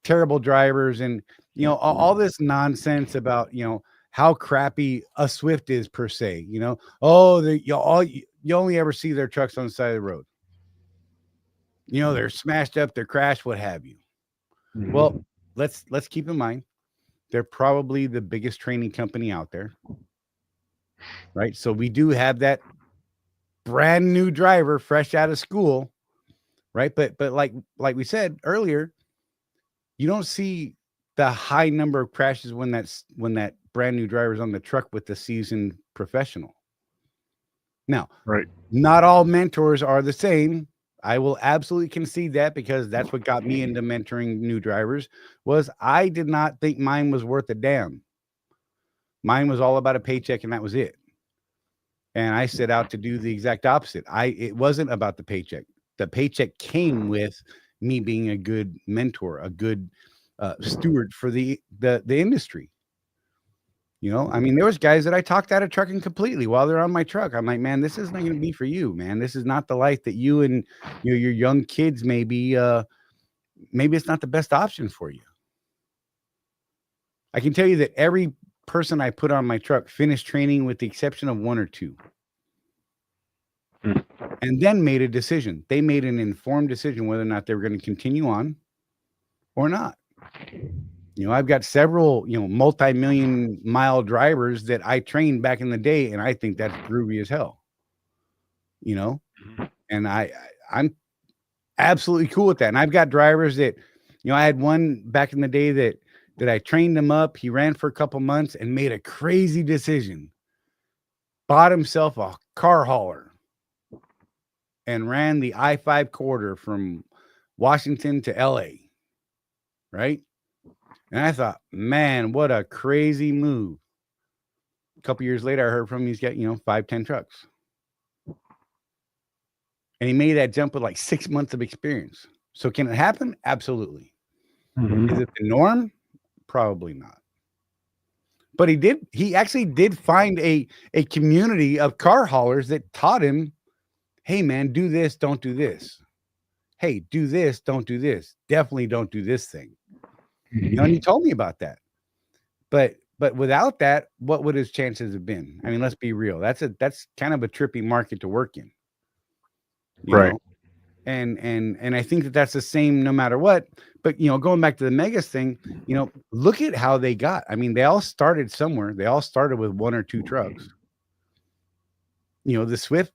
terrible drivers, and all this nonsense about how crappy a Swift is per se. You only ever see their trucks on the side of the road. They're smashed up, they're crashed, what have you. Mm-hmm. Well, let's keep in mind they're probably the biggest training company out there, right? So we do have that brand new driver fresh out of school, right? But like we said earlier, you don't see the high number of crashes when that brand new driver is on the truck with the seasoned professional. Now, right, not all mentors are the same. I will absolutely concede that, because that's what got me into mentoring new drivers. Was I did not think mine was worth a damn. Mine was all about a paycheck, and that was it. And I set out to do the exact opposite. It wasn't about the paycheck. The paycheck came with me being a good mentor, a good steward for the industry. I mean, there was guys that I talked out of trucking completely while they're on my truck. I'm like, man, this is not going to be for you, man. This is not the life that you and your young kids maybe it's not the best option for you. I can tell you that every person I put on my truck finished training with the exception of one or two. And then made a decision. They made an informed decision whether or not they were going to continue on or not. I've got several, multi-million mile drivers that I trained back in the day, and I think that's groovy as hell. And I'm absolutely cool with that. And I've got drivers that, I had one back in the day that I trained him up. He ran for a couple months and made a crazy decision. Bought himself a car hauler and ran the I-5 corridor from Washington to LA. Right? And I thought, man, what a crazy move. A couple years later, I heard from him, he's got, 5-10 trucks. And he made that jump with like 6 months of experience. So can it happen? Absolutely. Mm-hmm. Is it the norm? Probably not. But he actually did find a community of car haulers that taught him, hey, man, do this, don't do this. Hey, do this, don't do this. Definitely don't do this thing. And he told me about that. But without that, what would his chances have been? I mean, let's be real. That's kind of a trippy market to work in. Right. And I think that's the same no matter what. But going back to the megas thing, look at how they got. I mean, they all started somewhere. They all started with one or two trucks. The Swift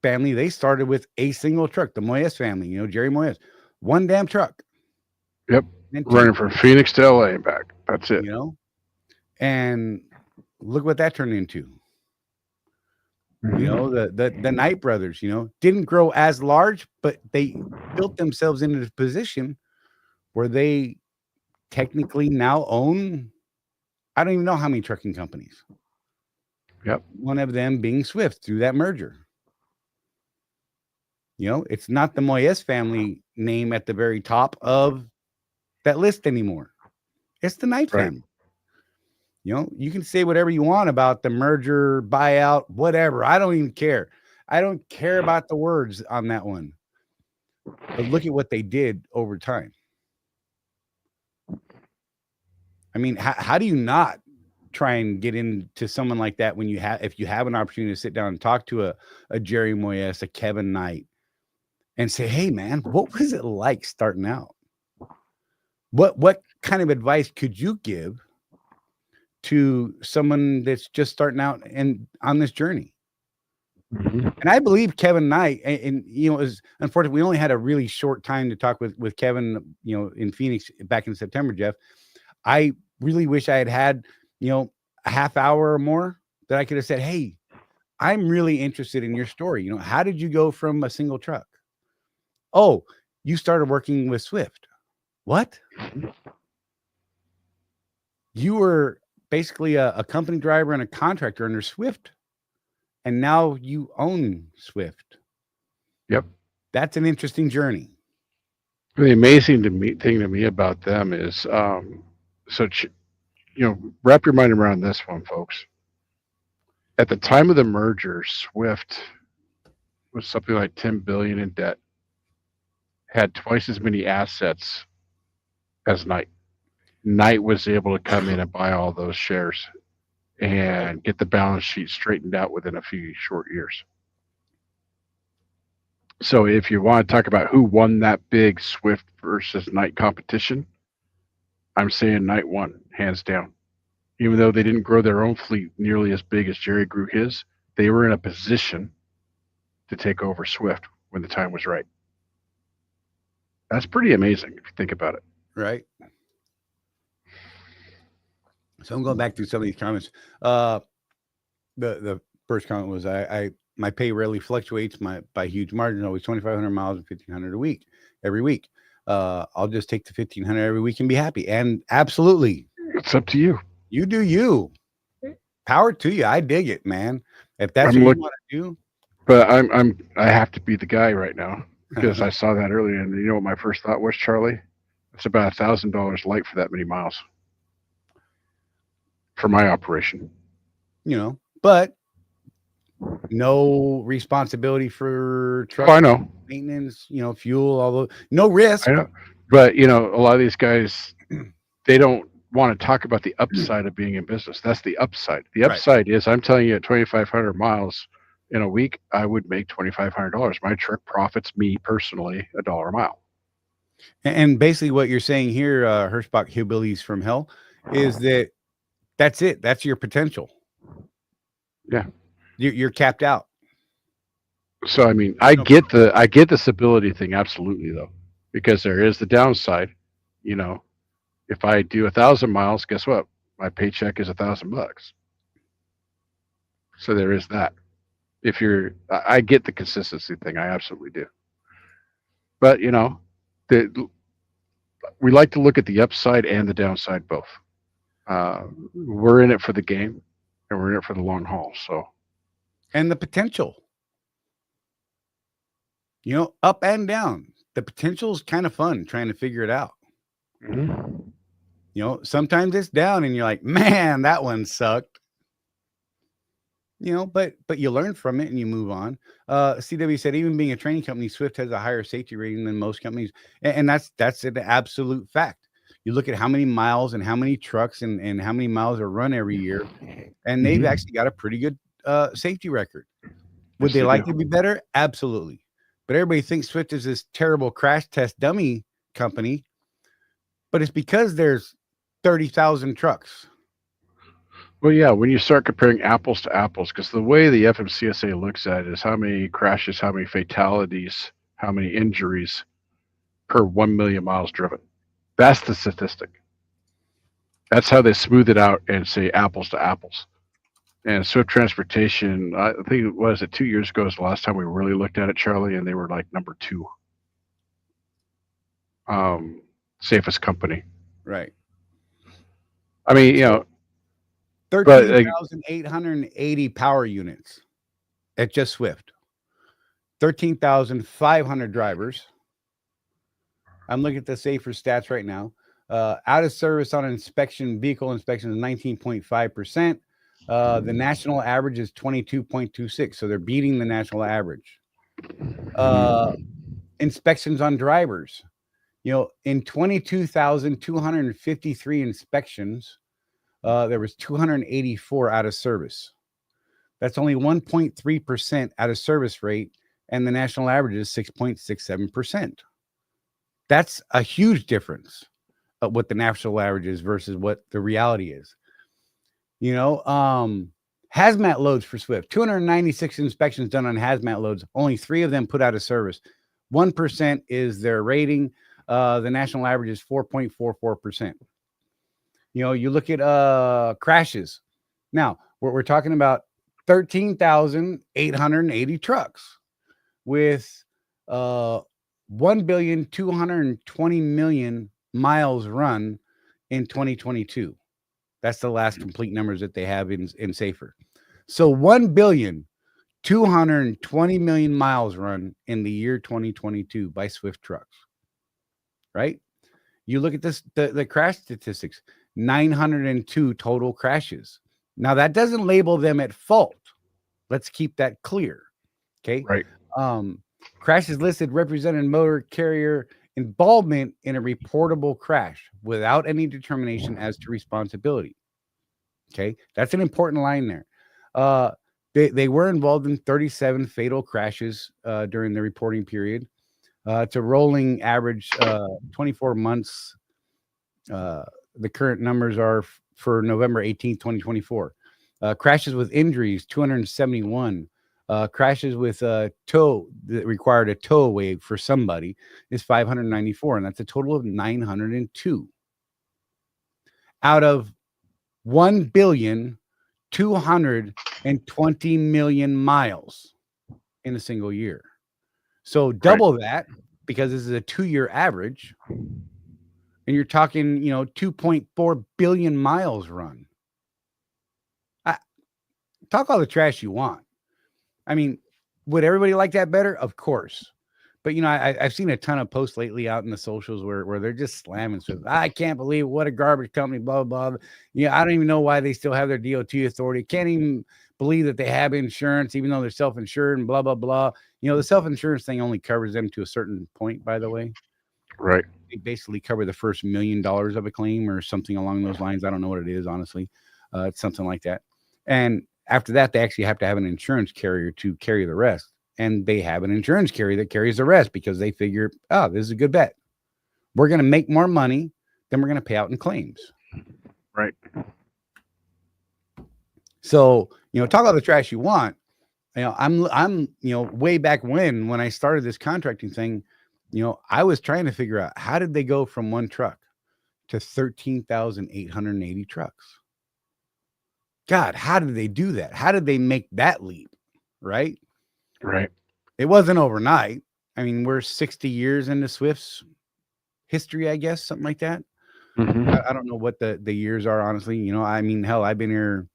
family, they started with a single truck. The Moyes family, Jerry Moyes, one damn truck. Yep. Running from Phoenix to LA and back. That's it. And look what that turned into. You know, the Knight brothers, you know, didn't grow as large, but they built themselves into a position where they technically now own, I don't even know how many trucking companies. Yep. One of them being Swift through that merger. You know, it's not the Moyes family name at the very top of that list anymore. It's the Knight Right. family. You know, you can say whatever you want about the merger, buyout, whatever. I don't even care. I don't care about the words on that one. But look at what they did over time. I mean, how do you not try and get into someone like that when you have, if you have an opportunity to sit down and talk to a Jerry Moyes, a Kevin Knight, and say, hey man, what was it like starting out? What kind of advice could you give to someone that's just starting out and on this journey? Mhm. And I believe Kevin Knight, and you know, it was unfortunate we only had a really short time to talk with Kevin, you know, in Phoenix back in September, Jeff. I really wish I had, you know, a half hour or more that I could have said, hey, I'm really interested in your story. You know, how did you go from a single truck? Oh, you started working with Swift. What? You were basically a company driver and a contractor under Swift, and now you own Swift. Yep. That's an interesting journey. The amazing thing to me about them is, wrap your mind around this one, folks. At the time of the merger, Swift was something like 10 billion in debt, had twice as many assets as Knight. Knight was able to come in and buy all those shares and get the balance sheet straightened out within a few short years. So if you want to talk about who won that big Swift versus Knight competition, I'm saying Knight won, hands down. Even though they didn't grow their own fleet nearly as big as Jerry grew his, they were in a position to take over Swift when the time was right. That's pretty amazing if you think about it. Right. So I'm going back through some of these comments. The first comment was my pay rarely fluctuates by huge margins, always 2,500 miles and 1,500 a week, every week. I'll just take the 1,500 every week and be happy. And absolutely, It's up to you. you do you. Power to you. I dig it, man. If that's what you want to do. But I have to be the guy right now because I saw that earlier, and you know what my first thought was, Charlie? It's about $1,000 light for that many miles for my operation. You know, but no responsibility for truck Oh, I know. maintenance, you know, fuel, although no risk. I know. But you know, a lot of these guys, they don't want to talk about the upside of being in business. That's the upside. The upside is, I'm telling you, at 2,500 miles in a week, I would make $2,500. My truck profits me personally $1 a mile. And basically what you're saying here, Hirschbach Hillbillies from Hell, is that that's it. That's your potential. Yeah. You're capped out. So I mean, I get the stability thing absolutely though, because there is the downside. You know, if I do 1,000 miles, guess what? My paycheck is $1,000. So there is that. I get the consistency thing. I absolutely do. But you know, we like to look at the upside and the downside both. We're in it for the game, and we're in it for the long haul. So. And the potential. You know, up and down. The potential is kind of fun trying to figure it out. Mm-hmm. You know, sometimes it's down and you're like, man, that one sucked. You know, but you learn from it and you move on. CW said, even being a training company, Swift has a higher safety rating than most companies. And that's an absolute fact. You look at how many miles and how many trucks and how many miles are run every year. And they've actually got a pretty good safety record. Would they like to be better? Absolutely. But everybody thinks Swift is this terrible crash test dummy company, but it's because there's 30,000 trucks. Well, yeah, when you start comparing apples to apples, because the way the FMCSA looks at it is how many crashes, how many fatalities, how many injuries per 1 million miles driven. That's the statistic. That's how they smooth it out and say apples to apples. And Swift Transportation, I think it was 2 years ago was the last time we really looked at it, Charlie, and they were like number 2 safest company. Right. I mean, you know, but 13,880 power units at just Swift. 13,500 drivers. I'm looking at the Safer stats right now. Out of service on vehicle inspection is 19.5%. The national average is 22.26. So they're beating the national average. Inspections on drivers. You know, in 22,253 inspections, there was 284 out of service. That's only 1.3% out of service rate, and the national average is 6.67%. That's a huge difference of what the national average is versus what the reality is. You know, hazmat loads for Swift, 296 inspections done on hazmat loads. Only 3 of them put out of service. 1% is their rating. The national average is 4.44%. You know, you look at crashes. Now, we're talking about 13,880 trucks with 1,220,000,000 miles run in 2022. That's the last complete numbers that they have in Safer. So 1,220,000,000 miles run in the year 2022 by Swift trucks. Right? You look at this, the crash statistics, 902 total crashes. Now that doesn't label them at fault. Let's keep that clear. Okay. right. Crashes listed represented motor carrier involvement in a reportable crash without any determination as to responsibility. Okay. That's an important line there. They were involved in 37 fatal crashes during the reporting period. It's a rolling average 24 months. The current numbers are for November 18th, 2024. Crashes with injuries, 271. Crashes with tow that required a tow away for somebody is 594, and that's a total of 902 out of 1,220,000,000 miles in a single year. So double that, because this is a 2-year average, and you're talking, 2.4 billion miles run. Talk all the trash you want. I mean, would everybody like that better? Of course. But, I've seen a ton of posts lately out in the socials where they're just slamming stuff. I can't believe what a garbage company, blah, blah, blah. I don't even know why they still have their DOT authority. Can't even believe that they have insurance, even though they're self-insured and blah, blah, blah. The self-insurance thing only covers them to a certain point, by the way. Right. They basically cover the first $1 million of a claim or something along those lines. I don't know what it is, honestly. It's something like that. And after that, they actually have to have an insurance carrier to carry the rest. And they have an insurance carrier that carries the rest because they figure, this is a good bet. We're going to make more money than we're going to pay out in claims. Right. So, talk all the trash you want. I'm way back when I started this contracting thing, I was trying to figure out, how did they go from one truck to 13,880 trucks? God, how did they do that? How did they make that leap? Right. Right. It wasn't overnight. I mean, we're 60 years into Swift's history, I guess, something like that. Mm-hmm. I don't know what the years are, honestly. I mean, hell, I've been here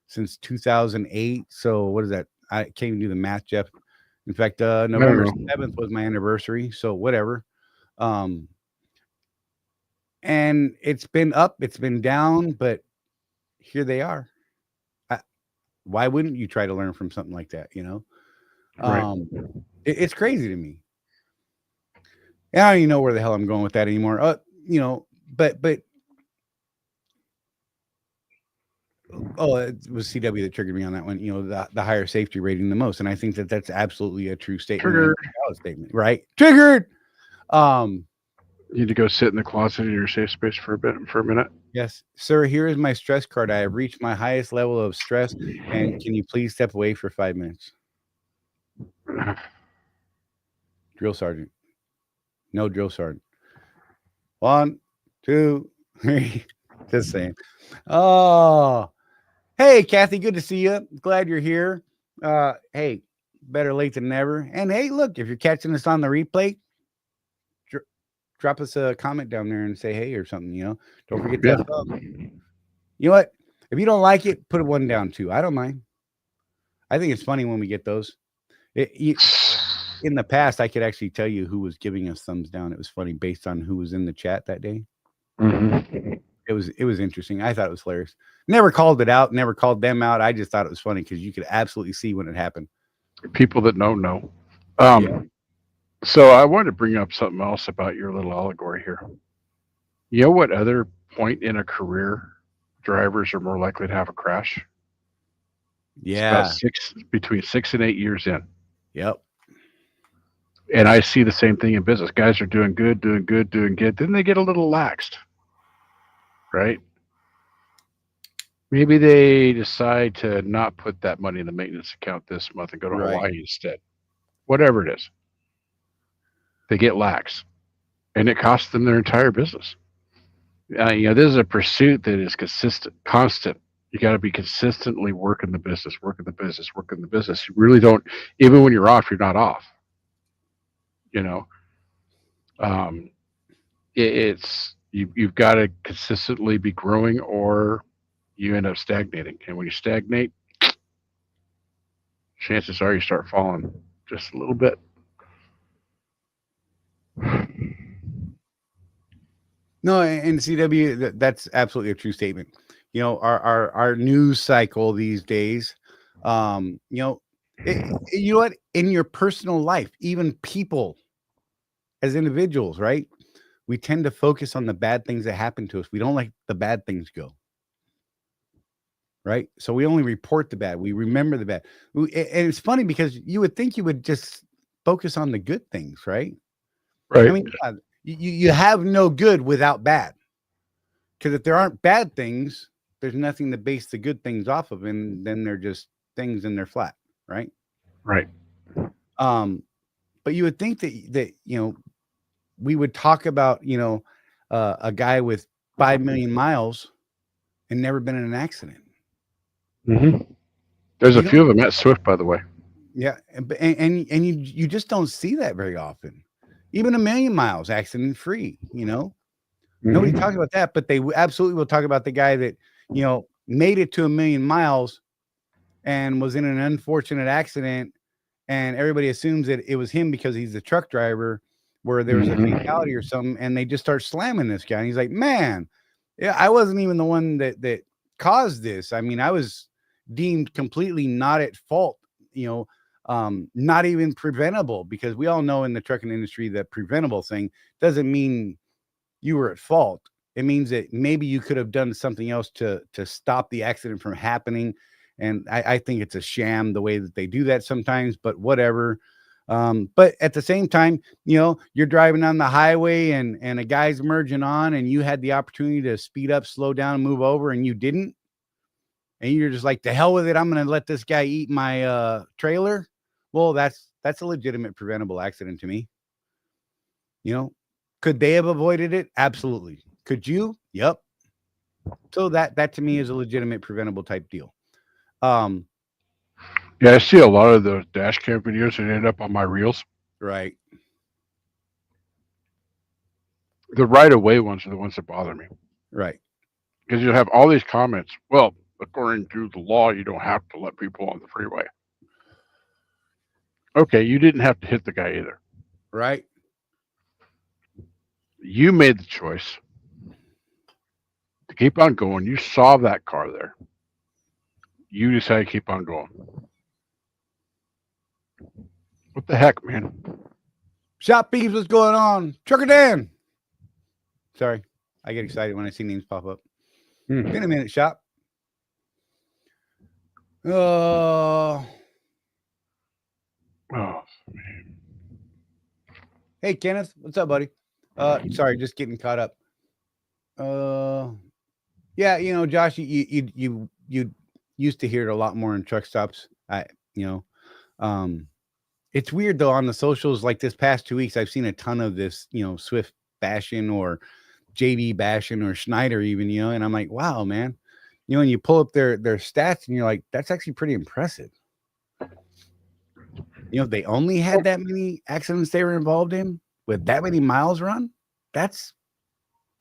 since 2008. So what is that? I can't even do the math, Jeff. In fact, November 7th was my anniversary. So whatever. And it's been up, it's been down, but here they are. Why wouldn't you try to learn from something like that? Right. It's crazy to me. And I don't even know where the hell I'm going with that anymore. But it was CW that triggered me on that one. The higher safety rating the most, and I think that's absolutely a true statement. Triggered. Right? Triggered. You need to go sit in the closet in your safe space for a minute. Yes, sir. Here is my stress card. I have reached my highest level of stress, and can you please step away for 5 minutes? Drill sergeant. No drill sergeant. 1, 2, 3. Just saying. Oh, Hey, Kathy, good to see you. Glad you're here. Hey, better late than never. And hey, look, if you're catching us on the replay, drop us a comment down there and say hey or something. Don't forget Yeah. that thumb. You know what? If you don't like it, put one down too. I don't mind. I think it's funny when we get those. In the past, I could actually tell you who was giving us thumbs down. It was funny based on who was in the chat that day. Mm-hmm. It was interesting. I thought it was hilarious. Never called it out. Never called them out. I just thought it was funny because you could absolutely see when it happened. People that know. Yeah. So I wanted to bring up something else about your little allegory here. You know what other point in a career drivers are more likely to have a crash? Yeah. It's about between 6 and 8 years in. Yep. And I see the same thing in business. Guys are doing good. Then they get a little laxed, right? Maybe they decide to not put that money in the maintenance account this month and go to Hawaii instead. Whatever it is. They get lax. And it costs them their entire business. This is a pursuit that is constant. You got to be consistently working the business. You really don't, even when you're off, you're not off. You've got to consistently be growing or you end up stagnating. And when you stagnate, chances are you start falling just a little bit. No, and CW, that's absolutely a true statement. Our news cycle these days, you know what? In your personal life, even people as individuals, right? We tend to focus on the bad things that happen to us. We don't let the bad things go. Right? So we only report the bad. We remember the bad. And it's funny because you would think you would just focus on the good things, right? Right. I mean, you have no good without bad. Because if there aren't bad things, there's nothing to base the good things off of, and then they're just things and they're flat, right? Right. But you would think that we would talk about a guy with 5 million miles and never been in an accident. Mm-hmm. There's a few of them at Swift, by the way. Yeah, and you just don't see that very often. Even 1 million miles accident free. Nobody talks about that, but they absolutely will talk about the guy that made it to 1 million miles and was in an unfortunate accident, and everybody assumes that it was him because he's the truck driver, where there was a fatality or something, and they just start slamming this guy. And he's like, man, yeah, I wasn't even the one that caused this. I mean, I was deemed completely not at fault, not even preventable, because we all know in the trucking industry that preventable thing doesn't mean you were at fault. It means that maybe you could have done something else to stop the accident from happening. And I think it's a sham the way that they do that sometimes, but whatever. But at the same time, you're driving on the highway and a guy's merging on, and you had the opportunity to speed up, slow down, and move over, and you didn't. And you're just like, to hell with it. I'm going to let this guy eat my trailer. Well, that's a legitimate preventable accident to me. Could they have avoided it? Absolutely. Could you? Yep. So that to me is a legitimate preventable type deal. Yeah, I see a lot of those dash cam videos that end up on my reels. Right. The right away ones are the ones that bother me. Right. Because you'll have all these comments. Well, according to the law, you don't have to let people on the freeway. Okay, you didn't have to hit the guy either. Right. You made the choice to keep on going. You saw that car there. You decided to keep on going. What the heck, man? Shop Beeves, what's going on? Trucker Dan. Sorry, I get excited when I see names pop up. Been a minute, Shop. Oh, man. Hey, Kenneth. What's up, buddy? Sorry, just getting caught up. Yeah, Josh, you used to hear it a lot more in truck stops. It's weird though, on the socials, like this past 2 weeks, I've seen a ton of this, Swift bashing or JB bashing or Schneider even, and I'm like, wow, man, You know, and you pull up their stats and you're like, that's actually pretty impressive. You know, they only had that many accidents they were involved in with that many miles run. That's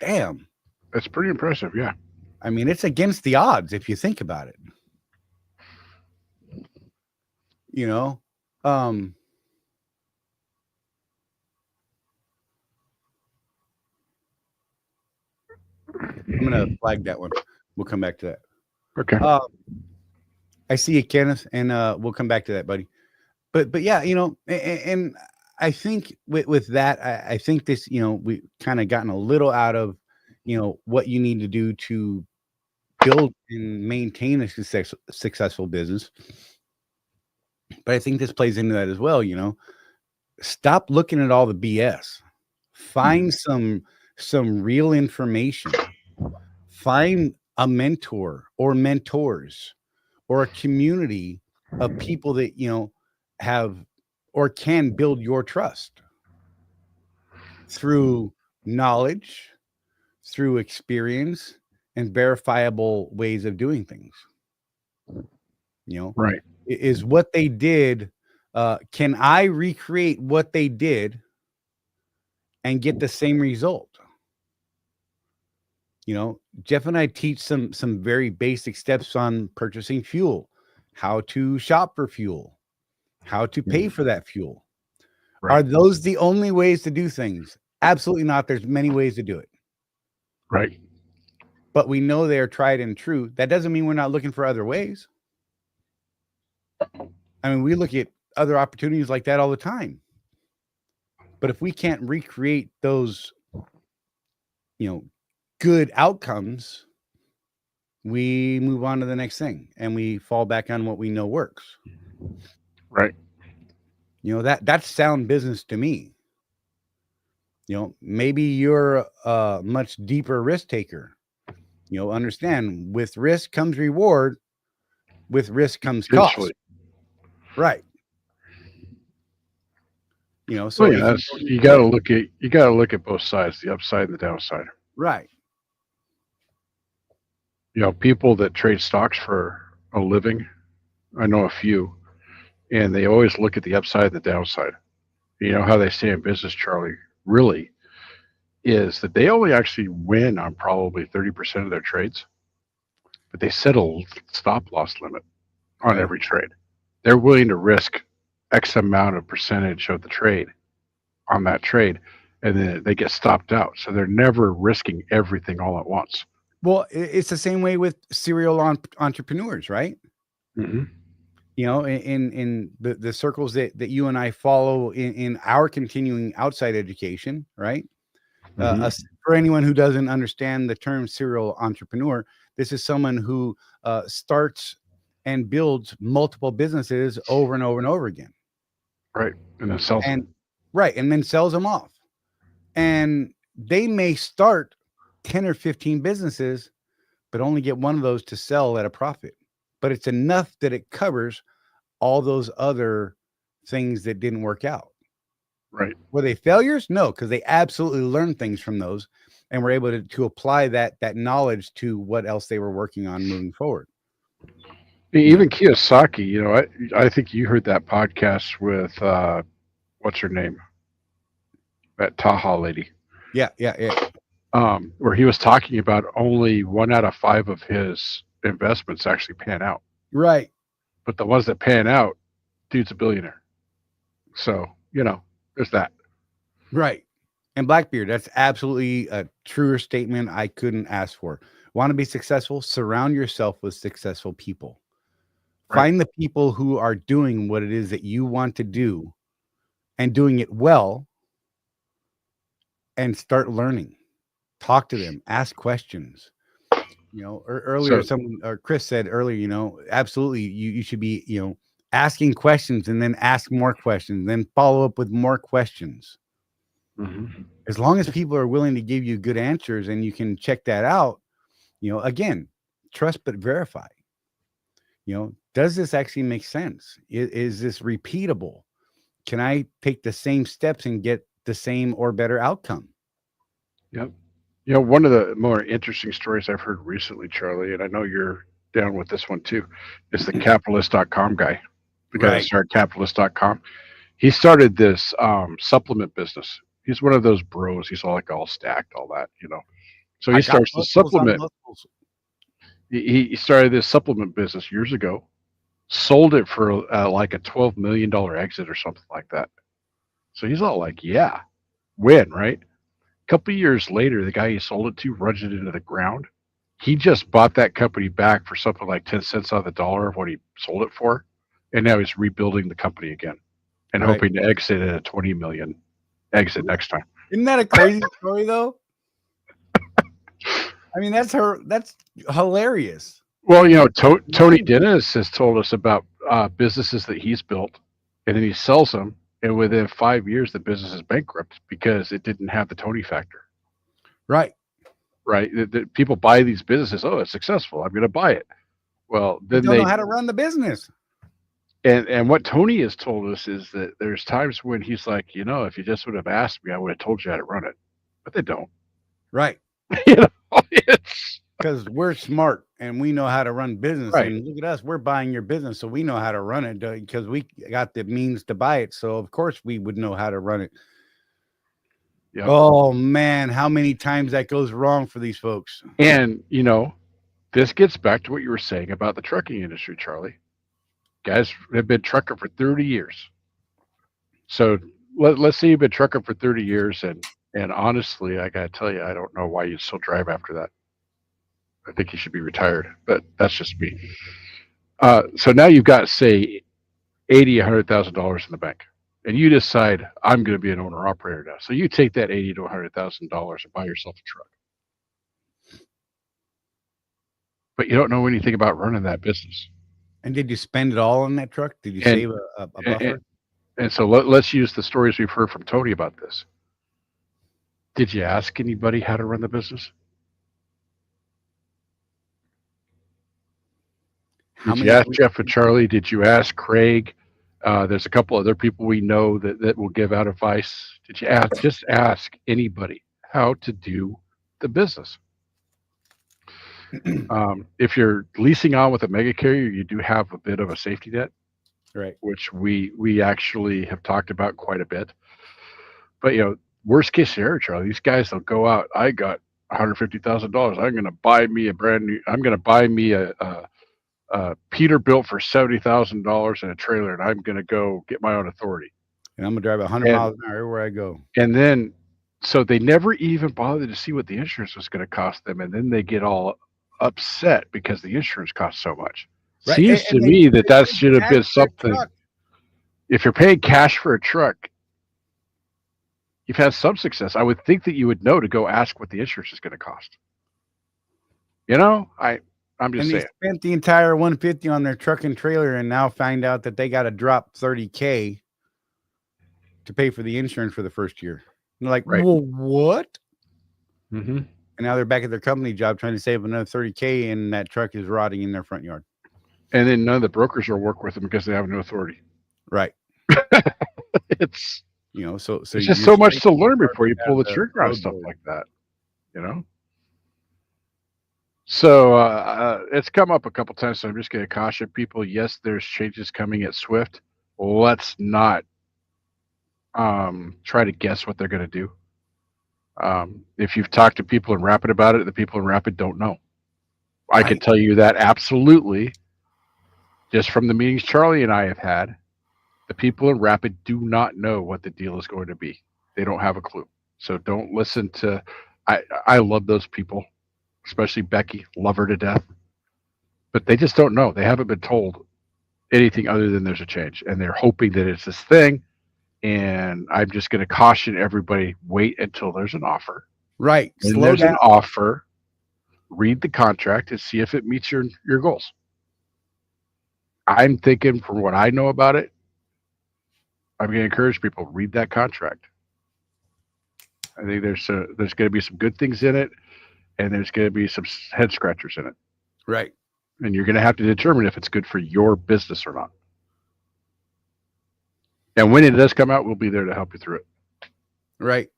damn. That's pretty impressive. Yeah. I mean, it's against the odds if you think about it. You know, I'm gonna flag that one. We'll come back to that. Okay. I see you, Kenneth, and we'll come back to that, buddy. But yeah, you know, and I think with that, I think this, you know, we kind of gotten a little out of, you know, what you need to do to build and maintain a successful business. But I think this plays into that as well. You know, stop looking at all the BS. Find some real information. Find a mentor or mentors or a community of people that, you know, have or can build your trust through knowledge, through experience, and verifiable ways of doing things. You know, Right. Is what they did. Can I recreate what they did and get the same result? You know, Jeff and I teach some very basic steps on purchasing fuel, how to shop for fuel, how to pay for that fuel. Right. Are those the only ways to do things? Absolutely not. There's many ways to do it. Right. But we know they are tried and true. That doesn't mean we're not looking for other ways. I mean, we look at other opportunities like that all the time. But if we can't recreate those, you know, good outcomes, we move on to the next thing and we fall back on what we know works. Right. You know, that's sound business to me. You know, maybe you're a much deeper risk taker. You know, understand with risk comes reward, with risk comes cost. Eventually. Right. You know, so So yeah, you got to look at both sides, the upside and the downside. right. You know, people that trade stocks for a living, I know a few, and they always look at the upside and the downside. You know how they say in business, Charlie, really is that they only actually win on probably 30% of their trades, but they set a stop loss limit on every trade. They're willing to risk X amount of percentage of the trade on that trade, and then they get stopped out. So they're never risking everything all at once. Well, it's the same way with serial entrepreneurs, right? Mm-hmm. You know, in the circles that you and I follow in our continuing outside education, right? Mm-hmm. For anyone who doesn't understand the term serial entrepreneur, this is someone who starts and builds multiple businesses over and over and over again. Right. And then sells them. Right. And then sells them off. And they may start 10 or 15 businesses, but only get one of those to sell at a profit. But it's enough that it covers all those other things that didn't work out. Right. Were they failures? No, because they absolutely learned things from those and were able to apply that knowledge to what else they were working on moving forward. Even Kiyosaki, you know, I think you heard that podcast with what's her name? That Taha lady. Yeah. Where he was talking about only 1 out of 5 of his investments actually pan out. Right. But the ones that pan out, dude's a billionaire. So, you know, there's that. Right. And Blackbeard, that's absolutely a truer statement I couldn't ask for. Want to be successful? Surround yourself with successful people. Right. Find the people who are doing what it is that you want to do and doing it well, and start learning. Talk to them, ask questions. You know, earlier someone or Chris said earlier, you know, absolutely you should be, you know, asking questions and then ask more questions, then follow up with more questions. Mm-hmm. As long as people are willing to give you good answers and you can check that out, you know, again, trust but verify. You know, does this actually make sense? Is this repeatable? Can I take the same steps and get the same or better outcome? Yep. You know, one of the more interesting stories I've heard recently, Charlie, and I know you're down with this one too, is the capitalist.com guy, the guy that Right. started capitalist.com. He started this supplement business. He's one of those bros. He's all stacked, all that, you know. So I he got starts the muscles on supplement. muscles. He started this supplement business years ago, sold it for like a $12 million exit or something like that. So he's all like, yeah, win, right? A couple of years later, the guy he sold it to runs it into the ground. He just bought that company back for something like 10 cents on the dollar of what he sold it for. And now he's rebuilding the company again and Right. hoping to exit at a 20 million exit next time. Isn't that a crazy story though? I mean, that's hilarious. Well, you know, Tony Dennis has told us about businesses that he's built, and then he sells them, and within 5 years, the business is bankrupt because it didn't have the Tony factor. Right. Right? The people buy these businesses. Oh, it's successful. I'm going to buy it. Well, They then don't know how to run the business. and what Tony has told us is that there's times when he's like, you know, if you just would have asked me, I would have told you how to run it, but they don't. Right. You know, it's Because we're smart and we know how to run business. Right. And look at us, we're buying your business, so we know how to run it because we got the means to buy it. So of course we would know how to run it. Yep. Oh man, how many times that goes wrong for these folks. And you know, this gets back to what you were saying about the trucking industry, Charlie. Guys have been trucking for 30 years. So let's say you've been trucking for 30 years, and honestly, I gotta tell you, I don't know why you still drive after that. I think you should be retired, but that's just me. So now you've got, say, $100,000 in the bank, and you decide I'm going to be an owner operator now. So you take that $80,000 to $100,000 and buy yourself a truck, but you don't know anything about running that business. And did you spend it all on that truck? Did you save a buffer? And so let's use the stories we've heard from Tony about this. Did you ask anybody how to run the business? Did you ask Jeff and Charlie? Did you ask Craig? There's a couple other people we know that will give out advice. Did you just ask anybody how to do the business? If you're leasing on with a mega carrier, you do have a bit of a safety net, Right. which we actually have talked about quite a bit. But you know, worst case scenario, Charlie, these guys, they'll go out. I got $150,000. I'm going to buy me a Peterbilt for $70,000 in a trailer, and I'm going to go get my own authority. And I'm gonna drive 100 miles an hour everywhere I go. And then, so they never even bothered to see what the insurance was going to cost them, and then they get all upset because the insurance costs so much. Right. Seems to me that should have been something. If you're paying cash for a truck, you've had some success. I would think that you would know to go ask what the insurance is going to cost. You know, I'm just saying. They spent the entire 150 on their truck and trailer, and now find out that they got to drop $30K to pay for the insurance for the first year. And they're like, Right. well, what? Mm-hmm. And now they're back at their company job trying to save another $30K, and that truck is rotting in their front yard. And then none of the brokers will work with them because they have no authority. Right. It's You know, so there's just so much to learn before you pull the trigger on stuff like that. You know. So it's come up a couple times, so I'm just going to caution people. Yes, there's changes coming at Swift. Let's not try to guess what they're going to do. If you've talked to people in Rapid about it, the people in Rapid don't know. I can tell you that absolutely, just from the meetings Charlie and I have had, the people in Rapid do not know what the deal is going to be. They don't have a clue. So don't listen to. I love those people, especially Becky, love her to death, but they just don't know. They haven't been told anything other than there's a change, and they're hoping that it's this thing. And I'm just going to caution everybody: wait until there's an offer. Right. When Slow there's down. an offer, read the contract and see if it meets your goals. I'm thinking, from what I know about it, I'm going to encourage people, read that contract. I think there's going to be some good things in it, and there's going to be some head scratchers in it. Right. And you're going to have to determine if it's good for your business or not. And when it does come out, we'll be there to help you through it. Right.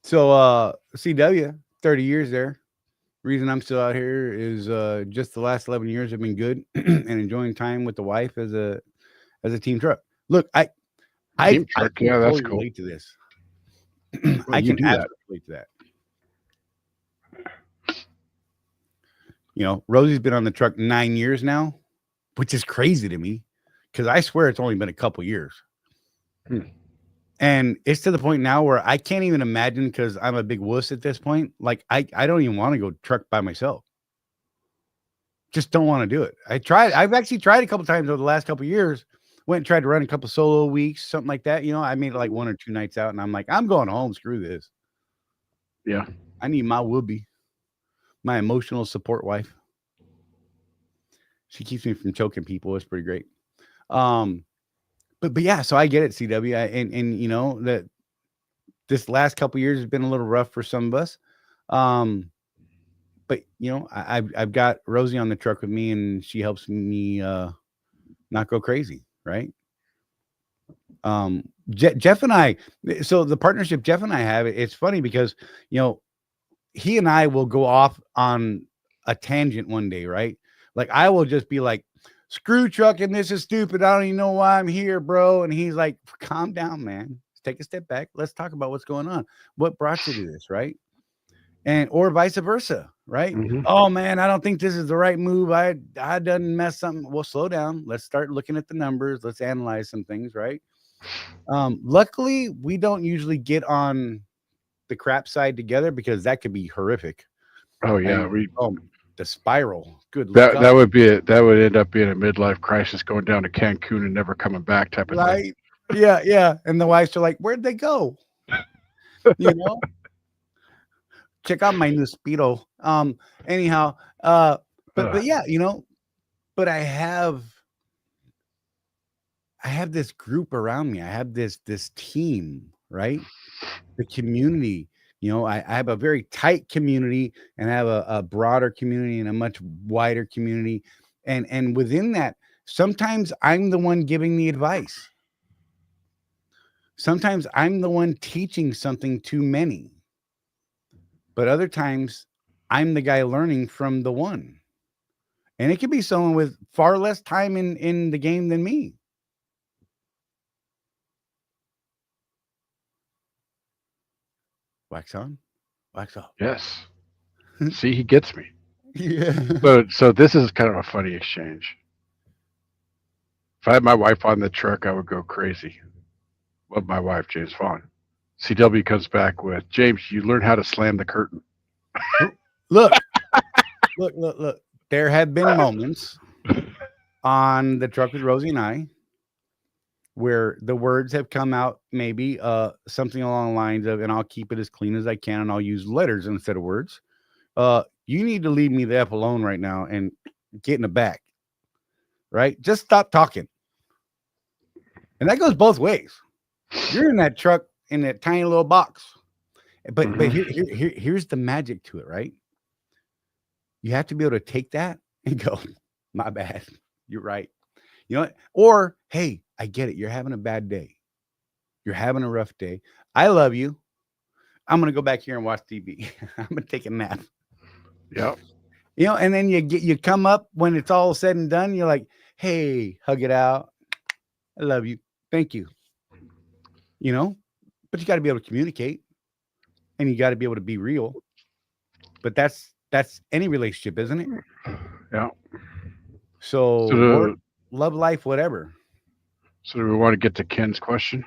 So CW, 30 years there. Reason I'm still out here is just the last 11 years have been good and enjoying time with the wife as a team truck. Look, I Team I truck, can yeah, that's totally cool. relate to this. Well, I you can do that. absolutely relate to that. You know, Rosie's been on the truck 9 years now, which is crazy to me because I swear it's only been a couple years. And it's to the point now where I can't even imagine because I'm a big wuss at this point. Like I don't even want to go truck by myself. Just don't want to do it. I've actually tried a couple times over the last couple years. Went and tried to run a couple solo weeks, something like that. You know, I made like 1 or 2 nights out, and I'm like, I'm going home. Screw this. Yeah. I need my woobie, my emotional support wife. She keeps me from choking people. It's pretty great. But yeah, so I get it, CW, and you know that this last couple years has been a little rough for some of us. But you know, I've got Rosie on the truck with me, and she helps me not go crazy, right? Jeff and I, so the partnership Jeff and I have, it's funny because you know he and I will go off on a tangent one day, right? Like I will just be like, screw trucking, this is stupid. I don't even know why I'm here, bro. And he's like, calm down, man. Take a step back. Let's talk about what's going on. What brought you to this, right? And or vice versa, right? Mhm. Oh man, I don't think this is the right move. I done mess something. Well, slow down. Let's start looking at the numbers. Let's analyze some things, right? Luckily, we don't usually get on the crap side together because that could be horrific. Oh yeah, And the spiral. Good that God. that would end up being a midlife crisis, going down to Cancun and never coming back type of thing. Right. Yeah. And the wives are like, where'd they go? You know, check out my new Speedo. Anyhow, but yeah, you know, but I have this group around me. I have this team, right? The community. You know, I have a very tight community and I have a broader community and a much wider community. And within that, sometimes I'm the one giving the advice. Sometimes I'm the one teaching something to many. But other times I'm the guy learning from the one. And it could be someone with far less time in the game than me. Wax on, wax off. Yes. See, he gets me. Yeah. So this is kind of a funny exchange. If I had my wife on the truck, I would go crazy. Love my wife, James Vaughn. CW comes back with, James, you learn how to slam the curtain. Look. There have been moments on the truck with Rosie and I where the words have come out, maybe something along the lines of, and I'll keep it as clean as I can, and I'll use letters instead of words. You need to leave me the F alone right now and get in the back. Right? Just stop talking. And that goes both ways. You're in that truck in that tiny little box. But here's the magic to it, right? You have to be able to take that and go, my bad. You're right. You know what? Or, hey, I get it. You're having a bad day. You're having a rough day. I love you. I'm going to go back here and watch TV. I'm going to take a nap. Yep. You know, and then you come up when it's all said and done. You're like, hey, hug it out. I love you. Thank you. You know, but you got to be able to communicate and you got to be able to be real. But that's any relationship, isn't it? Yeah. So work, love life, whatever. So do we want to get to Ken's question?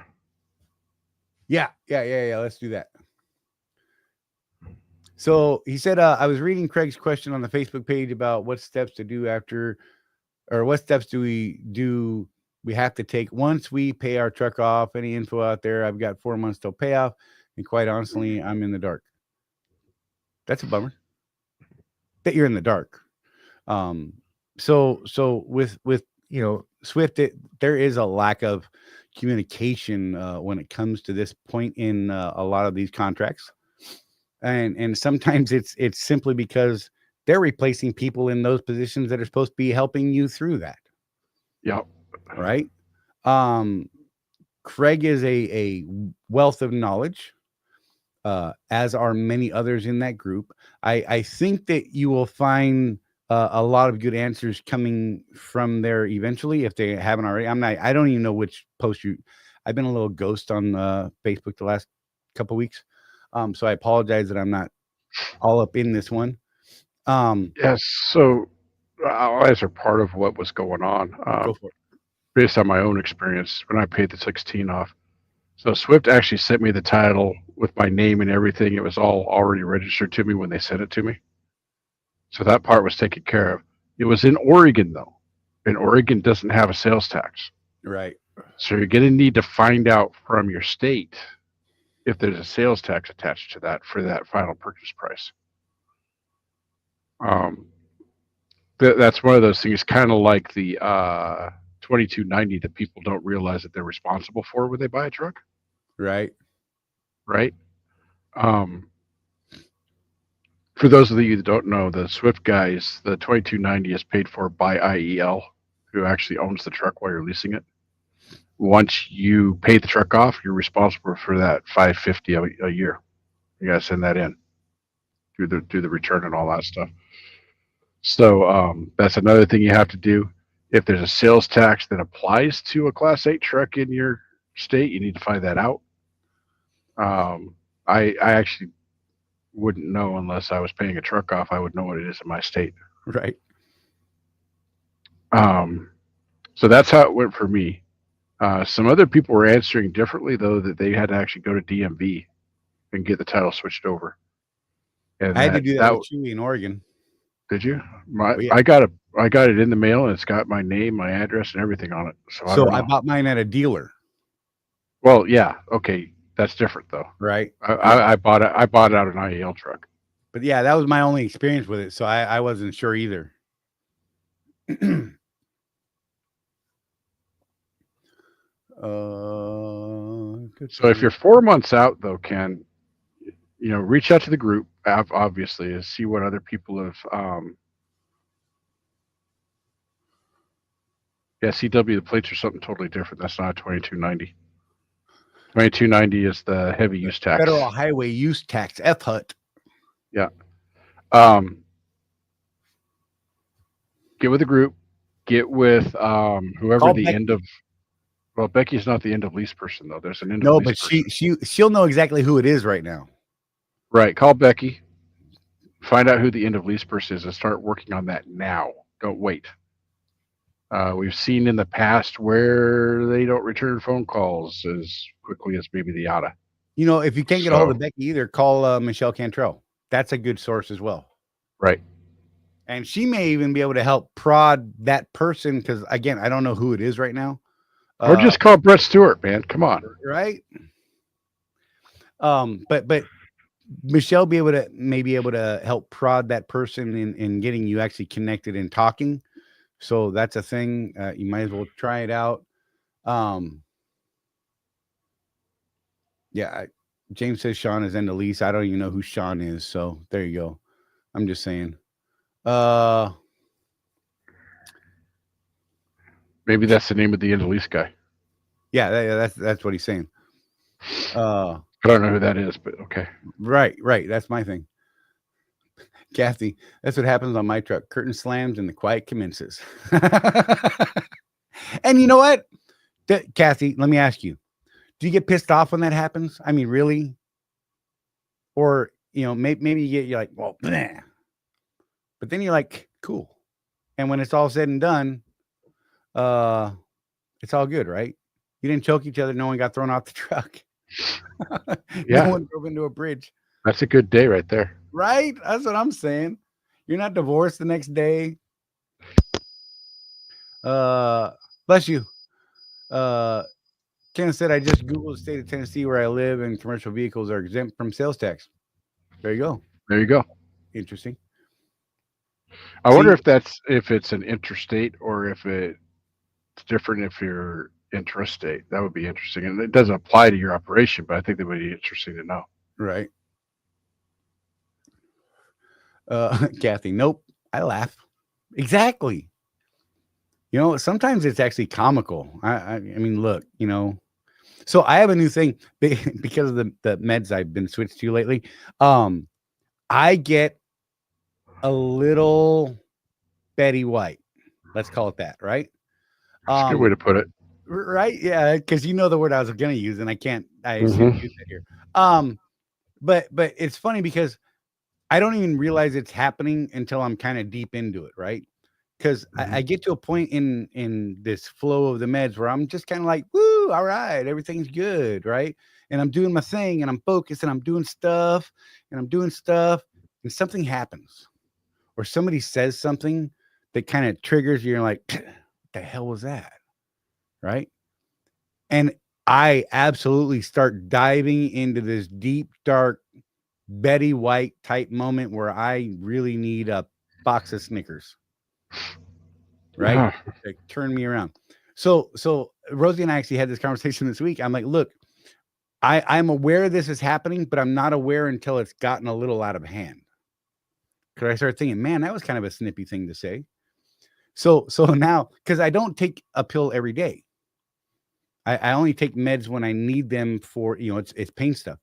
Yeah. Let's do that. So he said, I was reading Craig's question on the Facebook page about what steps to do after, or what steps do we have to take once we pay our truck off. Any info out there? I've got 4 months till payoff, and quite honestly, I'm in the dark. That's a bummer that you're in the dark. So with you know Swift, there is a lack of communication when it comes to this point in a lot of these contracts, and sometimes it's simply because they're replacing people in those positions that are supposed to be helping you through that. Yep. Right. Craig is a wealth of knowledge. as are many others in that group. I think that you will find a lot of good answers coming from there eventually if they haven't already. I don't even know which post I've been a little ghost on Facebook the last couple weeks. So I apologize that I'm not all up in this one. Yes. So I'll answer part of what was going on. Go for it. Based on my own experience when I paid the 16 off. So Swift actually sent me the title with my name and everything. It was all already registered to me when they sent it to me. So that part was taken care of. It was in Oregon, though. And Oregon doesn't have a sales tax. Right. So you're going to need to find out from your state if there's a sales tax attached to that for that final purchase price. That's one of those things, kind of like the 2290 that people don't realize that they're responsible for when they buy a truck. Right. Right. For those of you that don't know, the Swift guys, the 2290 is paid for by IEL, who actually owns the truck while you're leasing it. Once you pay the truck off, you're responsible for that $550 a year. You got to send that in, do the return and all that stuff. So that's another thing you have to do. If there's a sales tax that applies to a Class 8 truck in your state, you need to find that out. I actually wouldn't know unless I was paying a truck off. I would know what it is in my state. Right. So that's how it went for me. Some other people were answering differently, though, that they had to actually go to DMV and get the title switched over. And I had to do that with Chewy in Oregon. Did you? Yeah. I got it in the mail, and it's got my name, my address, and everything on it. So I bought mine at a dealer. Well, yeah, okay, that's different though. Right. I bought it out of an IEL truck. But yeah, that was my only experience with it, so I wasn't sure either. So if you're 4 months out, though, Ken, reach out to the group, obviously, and see what other people have. CW, the plates are something totally different. That's not a 2290. 2290 is the heavy use tax. Federal Highway Use Tax, FHUT. Yeah. Get with the group. Get with whoever Call the Becky. end of. Well, Becky's not the end of lease person, though. There's an end No, of lease but person. she'll know exactly who it is right now. Right. Call Becky. Find out who the end of lease person is and start working on that now. Don't wait. We've seen in the past where they don't return phone calls as quickly as maybe they oughta. If you can't get a hold of Becky either, call Michelle Cantrell. That's a good source as well. Right. And she may even be able to help prod that person because, again, I don't know who it is right now. Or just call Brett Stewart, man. Come on. Right. But Michelle may be able to help prod that person in getting you actually connected and talking. So that's a thing. You might as well try it out. James says Sean is end of lease. I don't even know who Sean is. So there you go. I'm just saying. Maybe that's the name of the end of lease guy. Yeah, that's what he's saying. I don't know who that is, but okay. Right. That's my thing. Kathy, that's what happens on my truck. Curtain slams and the quiet commences. And you know what? Kathy, let me ask you. Do you get pissed off when that happens? I mean, really? Or, maybe you're like, well, bleh. But then you're like, cool. And when it's all said and done, it's all good, right? You didn't choke each other. No one got thrown off the truck. Yeah. No one drove into a bridge. That's a good day right there. Right? That's what I'm saying. You're not divorced the next day. Bless you. Ken said, I just Googled the state of Tennessee where I live and commercial vehicles are exempt from sales tax. There you go. There you go. Interesting. I wonder if it's an interstate or if it's different if you're intrastate. That would be interesting. And it doesn't apply to your operation, but I think that would be interesting to know. Right. Kathy, nope. I laugh. Exactly. Sometimes it's actually comical. I mean, look, So I have a new thing because of the meds I've been switched to lately. I get a little Betty White. Let's call it that, right? That's a good way to put it. Right? Yeah, because you know the word I was going to use, and I shouldn't Mhm. use that here. But it's funny because I don't even realize it's happening until I'm kind of deep into it, right? Because I get to a point in this flow of the meds where I'm just kind of like, woo, all right, everything's good, right? And I'm doing my thing and I'm focused and I'm doing stuff and something happens or somebody says something that kind of triggers you. You're like, what the hell was that? Right. And I absolutely start diving into this deep, dark Betty White type moment where I really need a box of Snickers. Right? Ah, Like, turn me around. So Rosie and I actually had this conversation this week. I'm like, look, I'm aware this is happening, but I'm not aware until it's gotten a little out of hand. Because I started thinking, man, that was kind of a snippy thing to say. So now, because I don't take a pill every day. I only take meds when I need them for, it's pain stuff.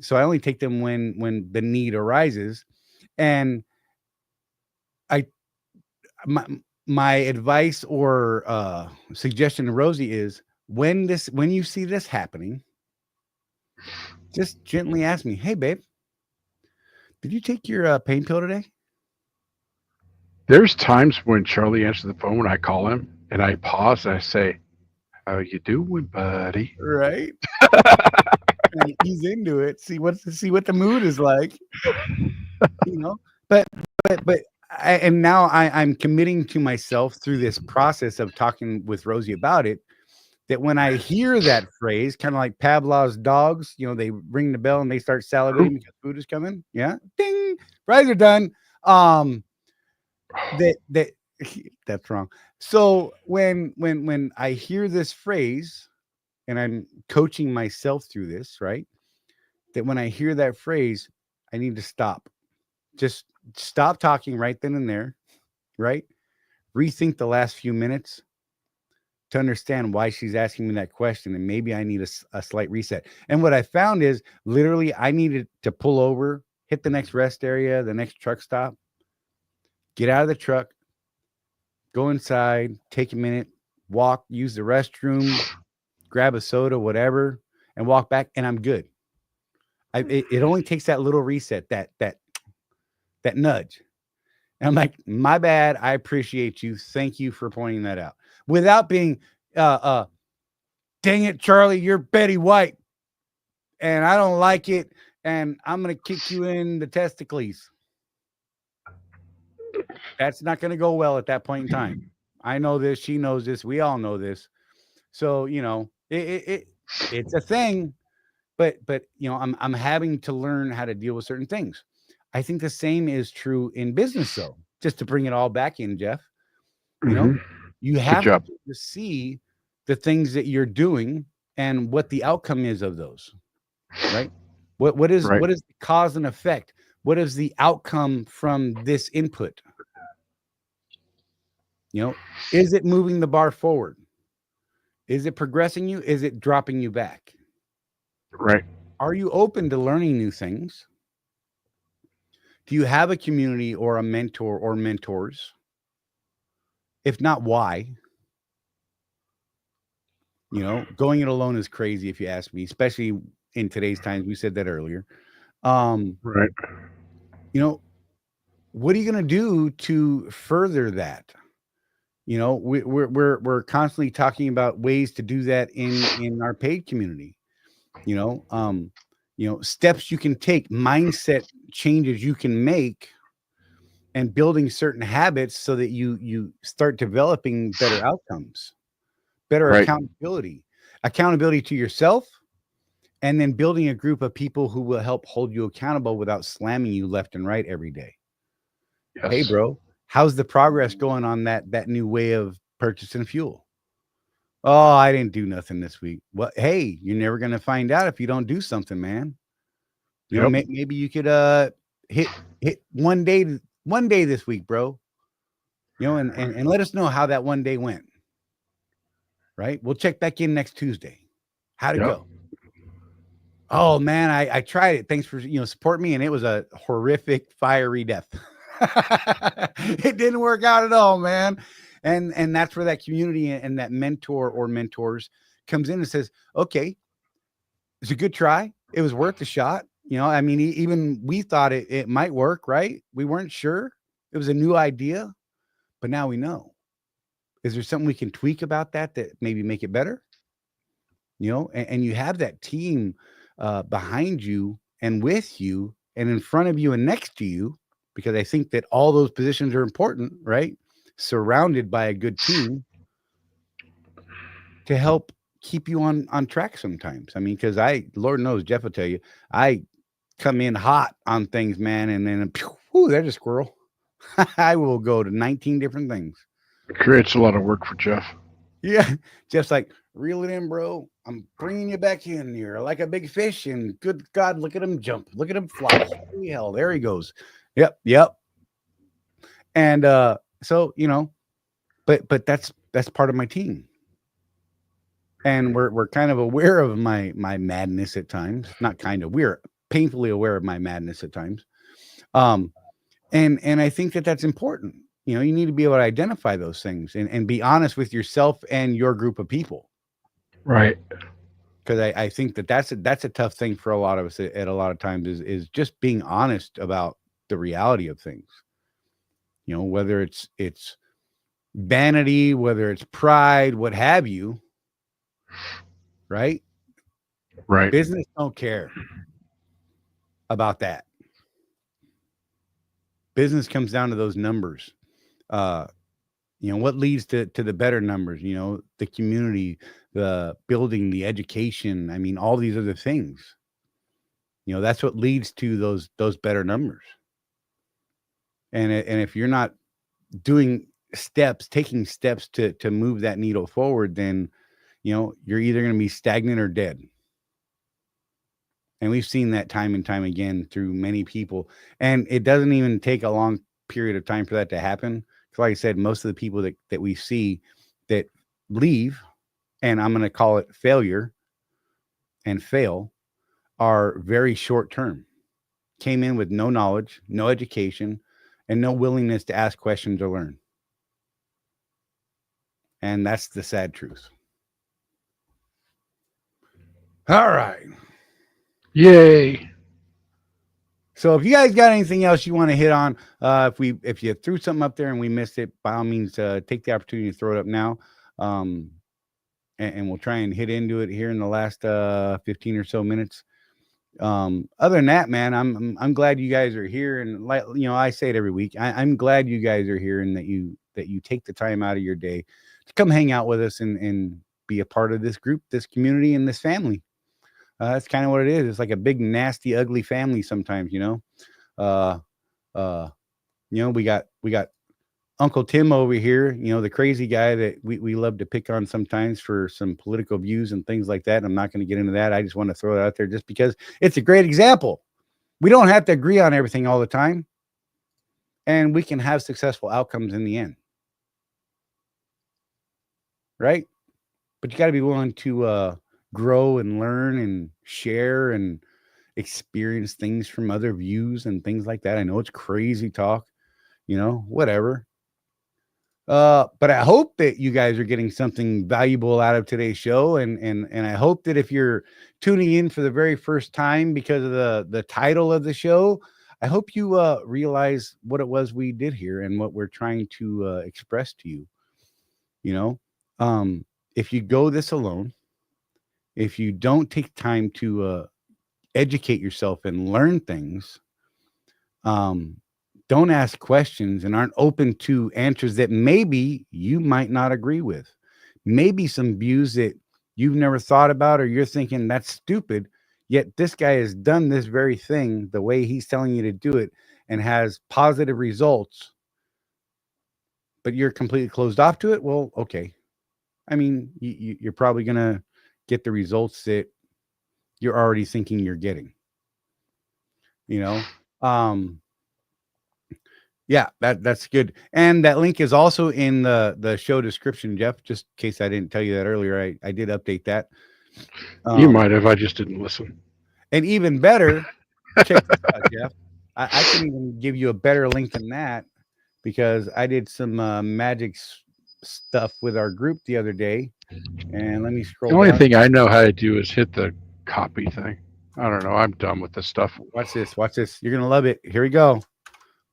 So I only take them when the need arises. And my advice or suggestion to Rosie is when you see this happening, just gently ask me, hey babe, did you take your pain pill today? there's times when Charlie answers the phone when I call him, and I pause and I say, "How you doing, buddy?" Right. And he's into it. See what the mood is like, but and now I'm committing to myself through this process of talking with Rosie about it, that when I hear that phrase, kind of like Pavlov's dogs, they ring the bell and they start salivating because food is coming. Yeah. Ding. Fries are done. That's wrong. So when I hear this phrase and I'm coaching myself through this, right? That when I hear that phrase, I need to stop. Just stop talking right then and there, right? Rethink the last few minutes to understand why she's asking me that question. And maybe I need a slight reset. And what I found is literally I needed to pull over, hit the next rest area, the next truck stop, get out of the truck, go inside, take a minute, walk, use the restroom, grab a soda, whatever, and walk back. And I'm good. It only takes that little reset, that nudge. And I'm like, my bad. I appreciate you. Thank you for pointing that out. Without being, dang it, Charlie, you're Betty White. And I don't like it. And I'm going to kick you in the testicles. That's not going to go well at that point in time. I know this. She knows this. We all know this. So, it's a thing. But I'm having to learn how to deal with certain things. I think the same is true in business, though. Just to bring it all back in, Jeff. You have to see the things that you're doing and what the outcome is of those. Right? What is the cause and effect? What is the outcome from this input? Is it moving the bar forward? Is it progressing you? Is it dropping you back? Right. Are you open to learning new things? Do you have a community or a mentor or mentors? If not, why? Going it alone is crazy if you ask me, especially in today's times. We said that earlier. Right. What are you going to do to further that? We're constantly talking about ways to do that in our paid community. Steps you can take, mindset changes you can make, and building certain habits so that you start developing better outcomes, better accountability to yourself, and then building a group of people who will help hold you accountable without slamming you left and right every day. Yes. Hey, bro, how's the progress going on that new way of purchasing fuel? Oh, I didn't do nothing this week. Well, hey, you're never going to find out if you don't do something, man. Maybe you could hit one day this week, bro. And let us know how that one day went. Right? We'll check back in next Tuesday. How'd it Yep. go? Oh man, I tried it. Thanks for support me, and it was a horrific, fiery death. It didn't work out at all, man. And that's where that community and that mentor or mentors comes in and says, okay, it's a good try. It was worth the shot. I mean, even we thought it might work, right? We weren't sure. It was a new idea, but now we know. Is there something we can tweak about that maybe make it better? And you have that team behind you and with you and in front of you and next to you, because I think that all those positions are important, right? Surrounded by a good team to help keep you on track sometimes. I mean, because Lord knows, Jeff will tell you, I come in hot on things, man, and then whew, there's a squirrel. I will go to 19 different things. It creates a lot of work for Jeff. Yeah. Jeff's like, reel it in, bro. I'm bringing you back in here like a big fish. And good God, look at him jump. Look at him fly. Holy hell, there he goes. Yep. And so, but that's part of my team. And we're kind of aware of my madness at times. Not kind of, we're painfully aware of my madness at times. And I think that's important. You need to be able to identify those things and be honest with yourself and your group of people. Right. Because I think that's a tough thing for a lot of us at a lot of times is just being honest about the reality of things. Whether it's vanity, whether it's pride, what have you. Right. Business don't care about that. Business comes down to those numbers. What leads to the better numbers, the community, the building, the education. I mean, all these other things, that's what leads to those better numbers. And if you're not taking steps to move that needle forward, then, you're either going to be stagnant or dead. And we've seen that time and time again through many people. And it doesn't even take a long period of time for that to happen. Like I said, most of the people that we see that leave, and I'm going to call it failure and fail, are very short term. Came in with no knowledge, no education, and no willingness to ask questions or learn. And that's the sad truth. All right. Yay. So if you guys got anything else you want to hit on, if you threw something up there and we missed it, by all means, take the opportunity to throw it up now. And we'll try and hit into it here in the last 15 or so minutes. Other than that, man, I'm glad you guys are here. And I say it every week. I'm glad you guys are here and that you take the time out of your day to come hang out with us and be a part of this group, this community, and this family. That's kind of what it is. It's like a big, nasty, ugly family sometimes, we got Uncle Tim over here, the crazy guy that we love to pick on sometimes for some political views and things like that. And I'm not going to get into that. I just want to throw it out there just because it's a great example. We don't have to agree on everything all the time, and we can have successful outcomes in the end. Right? But you got to be willing to grow and learn and share and experience things from other views and things like that. I know it's crazy talk, whatever. But I hope that you guys are getting something valuable out of today's show. And I hope that if you're tuning in for the very first time because of the title of the show, I hope you realize what it was we did here and what we're trying to express to you. If you go this alone, if you don't take time to educate yourself and learn things, don't ask questions and aren't open to answers that maybe you might not agree with, maybe some views that you've never thought about, or you're thinking that's stupid, yet this guy has done this very thing the way he's telling you to do it and has positive results, but you're completely closed off to it. Well, okay. I mean, you're probably going to get the results that you're already thinking you're getting, yeah, that's good. And that link is also in the show description, Jeff, just in case I didn't tell you that earlier. I did update that. You might have. I just didn't listen. And even better, check this out, Jeff. I can even give you a better link than that because I did some magic stuff with our group the other day. And let me scroll The only down. thing I know how to do is hit the copy thing. I don't know. I'm done with this stuff. Watch this. Watch this. You're going to love it. Here we go.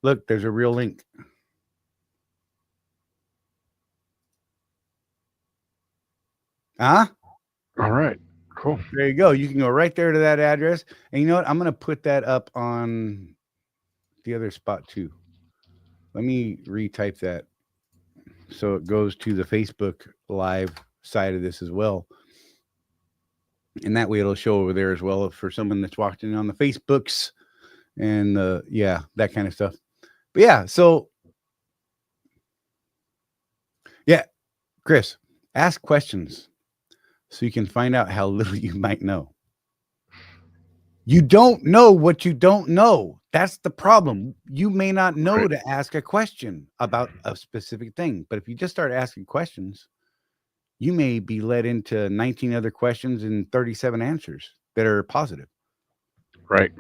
Look, there's a real link. Huh? All right. Cool. There you go. You can go right there to that address. And you know what? I'm going to put that up on the other spot too. Let me retype that so it goes to the Facebook Live side of this as well. And that way it'll show over there as well for someone that's watching on the Facebooks and yeah, that kind of stuff. But yeah, so yeah, Chris, ask questions so you can find out how little you might know. You don't know what you don't know. That's the problem. You may not know to ask a question about a specific thing, but if you just start asking questions, you may be led into 19 other questions and 37 answers that are positive. Right.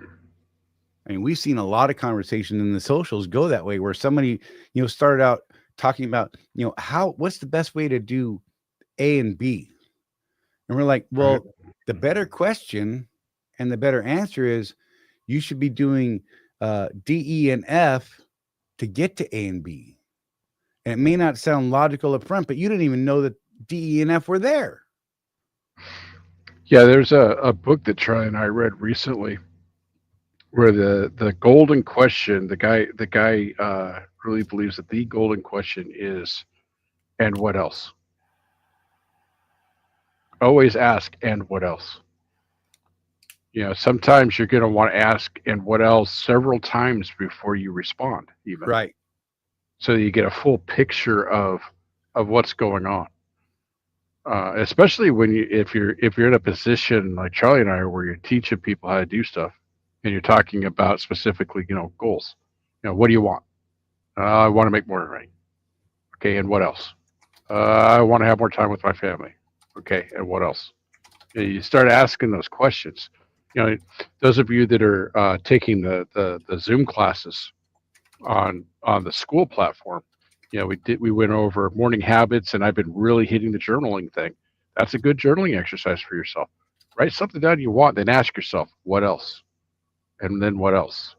I mean, we've seen a lot of conversation in the socials go that way, where somebody, started out talking about, what's the best way to do A and B? And we're like, well, the better question and the better answer is you should be doing D, E, and F to get to A and B. And it may not sound logical up front, but you didn't even know that D, E, and F were there. Yeah, there's a book that Charlie and I read recently where the golden question, the guy really believes that the golden question is, and what else? Always ask, and what else? Sometimes you're going to want to ask, and what else, several times before you respond, even. Right. So you get a full picture of what's going on. Especially if you're in a position like Charlie and I are, where you're teaching people how to do stuff, and you're talking about specifically, goals. What do you want? I want to make more money. Okay, and what else? I want to have more time with my family. Okay, and what else? You start asking those questions. Those of you that are taking the Zoom classes on the school platform, we went over morning habits, and I've been really hitting the journaling thing. That's a good journaling exercise for yourself. Write something down you want, then ask yourself, what else? And then what else?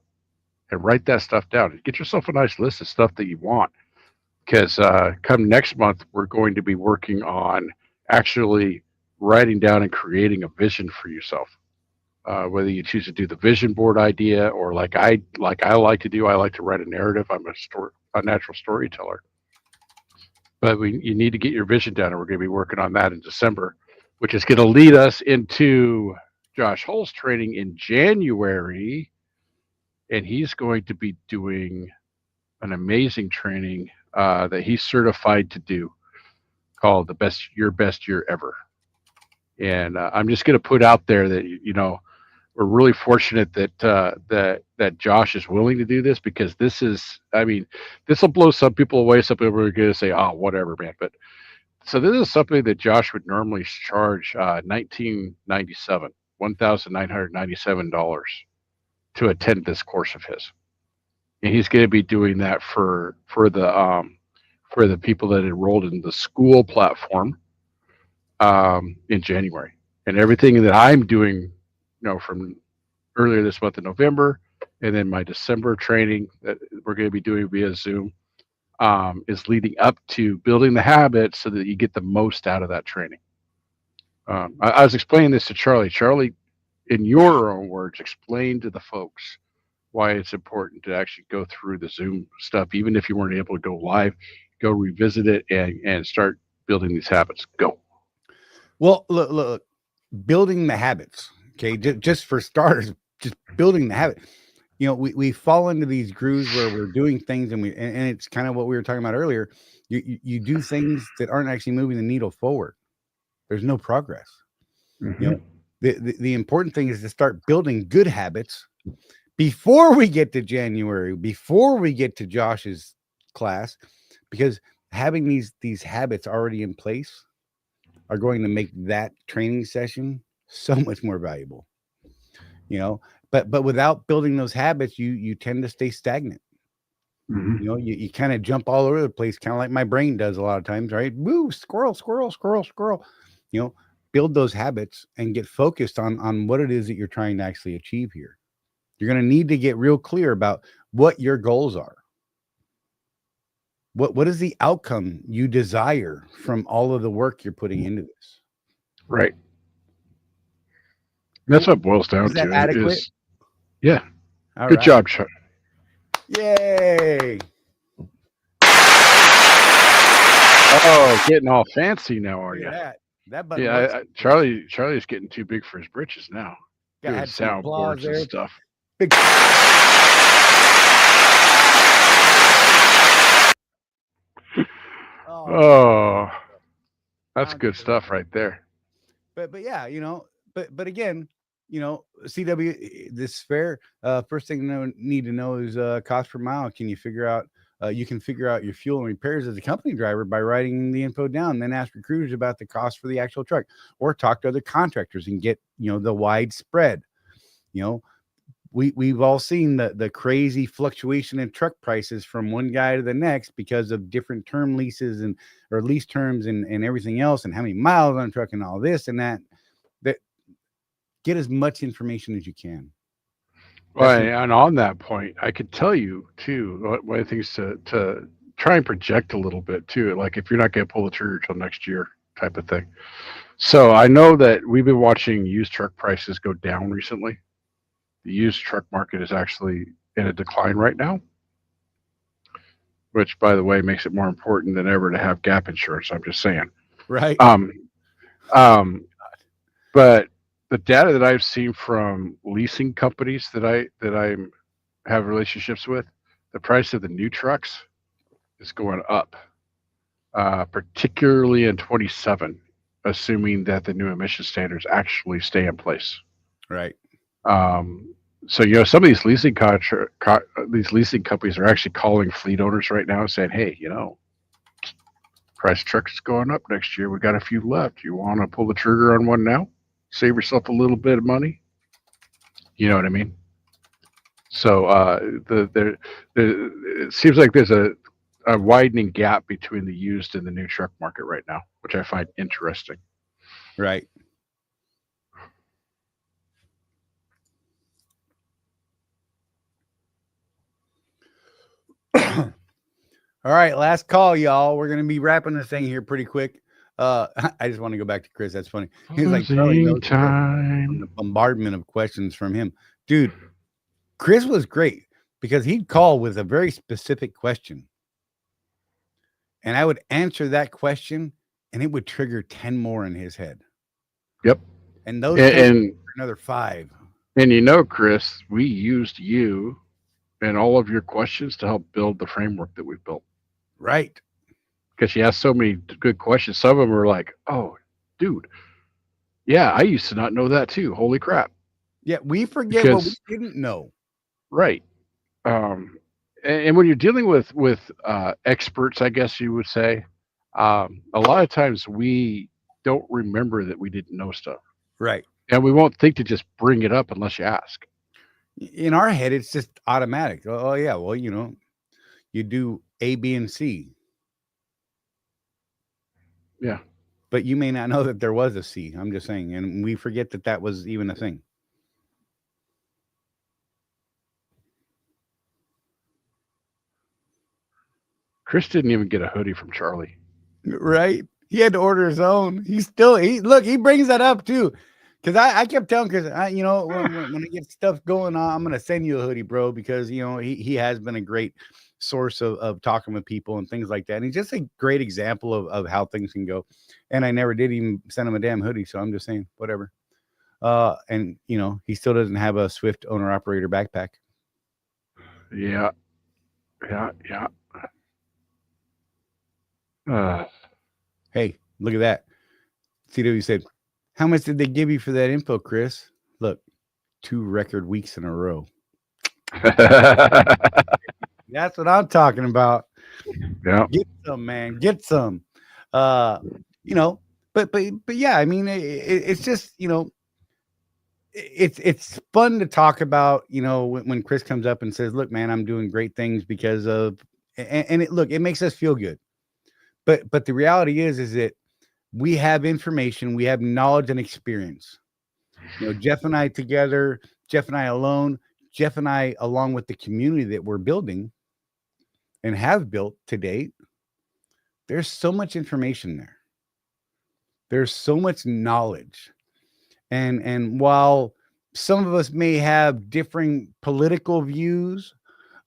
And write that stuff down. Get yourself a nice list of stuff that you want. Because come next month, we're going to be working on actually writing down and creating a vision for yourself. Whether you choose to do the vision board idea, or like I like to do, I like to write a narrative. I'm a natural storyteller. But you need to get your vision down, and we're going to be working on that in December, which is going to lead us into Josh Hull's training in January, and he's going to be doing an amazing training that he's certified to do, called Your Best Year Ever. And I'm just going to put out there that we're really fortunate that Josh is willing to do this, because this will blow some people away. Some people are going to say, "Oh, whatever, man." But so this is something that Josh would normally charge $1,997 to attend this course of his, and he's going to be doing that for the people that enrolled in the school platform in January. And everything that I'm doing, from earlier this month in November, and then my December training that we're going to be doing via Zoom, is leading up to building the habits so that you get the most out of that training. I was explaining this to Charlie. Charlie, in your own words, explain to the folks why it's important to actually go through the Zoom stuff, even if you weren't able to go live. Go revisit it and start building these habits. Go. Well, look, building the habits. Okay, just for starters, just building the habit. We fall into these grooves where we're doing things, and it's kind of what we were talking about earlier. You do things that aren't actually moving the needle forward. There's no progress. Mm-hmm. The important thing is to start building good habits before we get to January, before we get to Josh's class, because having these habits already in place are going to make that training session so much more valuable. But without building those habits, you tend to stay stagnant. Mhm. You kind of jump all over the place, kind of like my brain does a lot of times, right? Woo, squirrel, squirrel, squirrel, squirrel. Build those habits and get focused on what it is that you're trying to actually achieve here. You're going to need to get real clear about what your goals are. What is the outcome you desire from all of the work you're putting into this? Right. That's what it boils down Is that to. adequate? Yeah. All Good right. job, Chuck. Yay. Oh, getting all fancy now, are Look you? at that button Yeah, works. Charlie's getting too big for his britches now. Got Doing had some applause soundboards and there. stuff. Big. Oh, that's Sounds good good. stuff right there. But yeah, but again, CW, this is fair. First thing you need to know is cost per mile. Can you figure out? You can figure out your fuel and repairs as a company driver by writing the info down. Then ask recruiters about the cost for the actual truck, or talk to other contractors and get the wide spread. We've all seen the crazy fluctuation in truck prices from one guy to the next because of different term leases or lease terms and everything else, and how many miles on a truck and all this and that. Get as much information as you can. Well, and on that point, I could tell you too, one of the things to try and project a little bit too, like if you're not going to pull the trigger till next year type of thing. So I know that we've been watching used truck prices go down recently. The used truck market is actually in a decline right now, which, by the way, makes it more important than ever to have gap insurance. I'm just saying. Right. But the data that I've seen from leasing companies that I have relationships with, the price of the new trucks is going up, particularly in 27, assuming that the new emission standards actually stay in place. Right. So some of these leasing companies are actually calling fleet owners right now and saying, "Hey, price of trucks is going up next year. We got a few left. You want to pull the trigger on one now? Save yourself a little bit of money." You know what I mean? So it seems like there's a widening gap between the used and the new truck market right now, which I find interesting. Right. All right, last call, y'all. We're gonna be wrapping this thing here pretty quick. I just want to go back to Chris. That's funny. He's like, Charlie knows from the bombardment of questions from him. Dude, Chris was great because he'd call with a very specific question. And I would answer that question and it would trigger 10 more in his head. Yep. And those another 5. And Chris, we used you and all of your questions to help build the framework that we've built. Right. Because you asked so many good questions. Some of them were like, "Oh, dude, yeah, I used to not know that too. Holy crap." Yeah, we forget what we didn't know. Right. And when you're dealing with experts, I guess you would say, a lot of times we don't remember that we didn't know stuff. Right. And we won't think to just bring it up unless you ask. In our head, it's just automatic. Oh yeah, well, you do A, B, and C. Yeah. But you may not know that there was a C. I'm just saying. And we forget that was even a thing. Chris didn't even get a hoodie from Charlie. Right. He had to order his own. He brings that up too. Because I kept telling Chris, when I get stuff going on, I'm going to send you a hoodie, bro, because, he has been a great source of talking with people and things like that. And he's just a great example of how things can go. And I never did even send him a damn hoodie. So I'm just saying, whatever. And, he still doesn't have a Swift owner-operator backpack. Yeah. Hey, look at that. CW said, "How much did they give you for that info, Chris?" Look, 2 record weeks in a row. That's what I'm talking about. Yeah. Get some, man. Get some. But but yeah, I mean, it's just, it's fun to talk about, when Chris comes up and says, look, man, I'm doing great things because of, and it makes us feel good. But the reality is that we have information, we have knowledge and experience. Jeff and I together, Jeff and I alone, Jeff and I, along with the community that we're building and have built to date, there's so much information there. There's so much knowledge. And while some of us may have differing political views,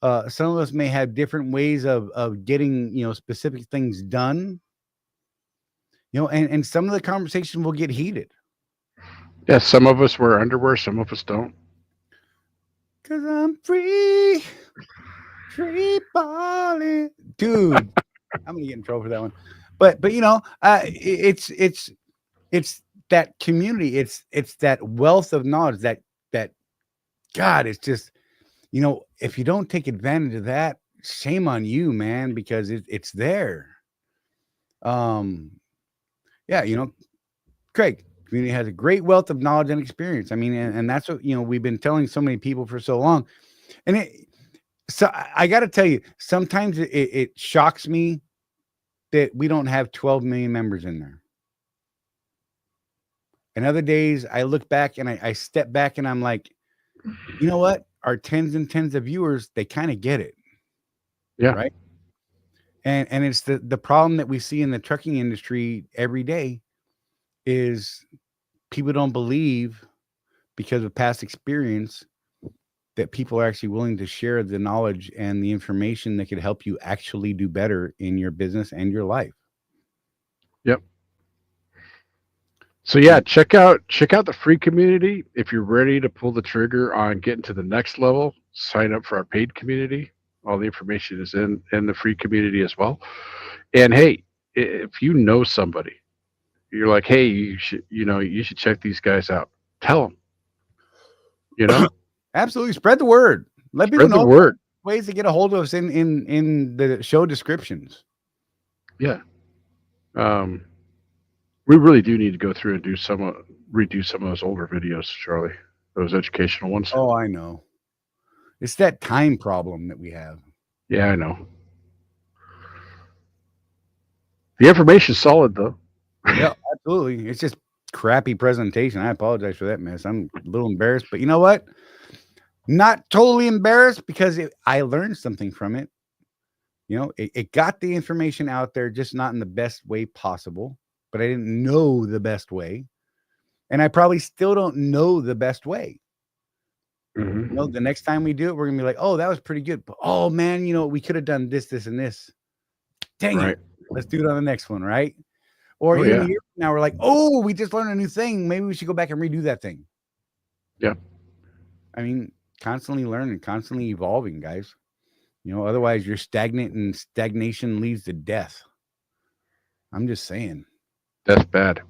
some of us may have different ways of getting, specific things done, and some of the conversation will get heated. Yeah, some of us wear underwear, some of us don't. 'Cause I'm free balling, dude. I'm gonna get in trouble for that one, but it's that community, it's that wealth of knowledge that God, it's just, if you don't take advantage of that, shame on you, man, because it's there. Yeah, Craig, community has a great wealth of knowledge and experience. I mean, and that's what, we've been telling so many people for so long. And so I got to tell you, sometimes it shocks me that we don't have 12 million members in there. And other days I look back and I step back and I'm like, you know what? Our tens and tens of viewers, they kind of get it. Yeah. Right. And it's the problem that we see in the trucking industry every day is people don't believe, because of past experience, that people are actually willing to share the knowledge and the information that could help you actually do better in your business and your life. Yep. So yeah, check out the free community. If you're ready to pull the trigger on getting to the next level, sign up for our paid community. All the information is in the free community as well. And hey, if you know somebody, you're like, hey, you should check these guys out. Tell them. Absolutely, spread the word. Let people know the word. Ways to get a hold of us in the show descriptions. Yeah. We really do need to go through and redo some of those older videos, Charlie. Those educational ones. Oh, I know. It's that time problem that we have. Yeah, I know. The information's solid, though. Yeah, absolutely. It's just crappy presentation. I apologize for that mess. I'm a little embarrassed, but you know what? Not totally embarrassed, because I learned something from it. It got the information out there, just not in the best way possible. But I didn't know the best way. And I probably still don't know the best way. Mm-hmm. The next time we do it, we're going to be like, oh, that was pretty good. But, oh, man, we could have done this, this, and this. Dang it. Let's do it on the next one, right? Or even a year from now, we're like, oh, we just learned a new thing. Maybe we should go back and redo that thing. Yeah. I mean, constantly learning, constantly evolving, guys. Otherwise you're stagnant, and stagnation leads to death. I'm just saying. Death's bad.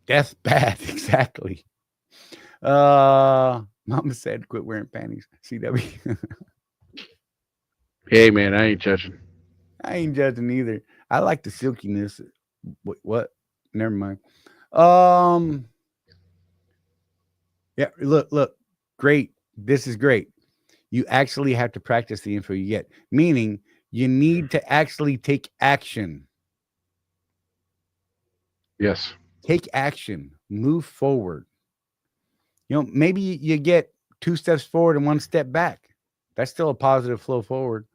Death's bad, exactly. Mama said quit wearing panties. CW. Hey, man, I ain't judging. I ain't judging either. I like the silkiness. What? Never mind. Yeah, look. Great. This is great. You actually have to practice the info you get, meaning you need to actually take action. Yes. Take action. Move forward. Maybe you get 2 steps forward and 1 step back. That's still a positive flow forward.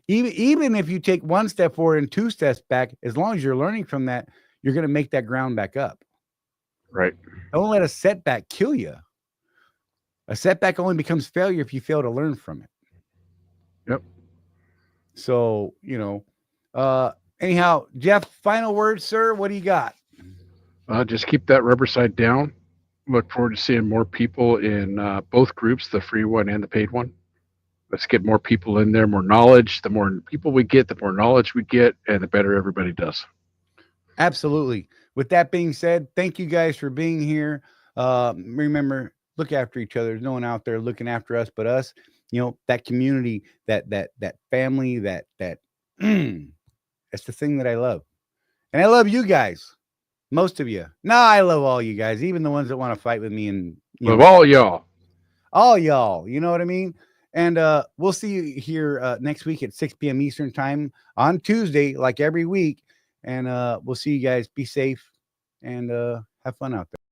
Even if you take 1 step forward and 2 steps back, as long as you're learning from that, you're going to make that ground back up. Right. Don't let a setback kill you. A setback only becomes failure if you fail to learn from it. Yep. So, anyhow, Jeff, final words, sir. What do you got? Just keep that rubber side down. Look forward to seeing more people in both groups, the free one and the paid one. Let's get more people in there, more knowledge. The more people we get, the more knowledge we get, and the better everybody does. Absolutely. With that being said, thank you guys for being here. Remember, look after each other. There's no one out there looking after us but us. That community, that family, that's the thing that I love. And I love you guys. Most of you. No, I love all you guys, even the ones that want to fight with me and Love all y'all. all y'all. You know what I mean? And we'll see you here next week at 6 p.m. Eastern time on Tuesday, like every week. And we'll see you guys. Be safe and have fun out there.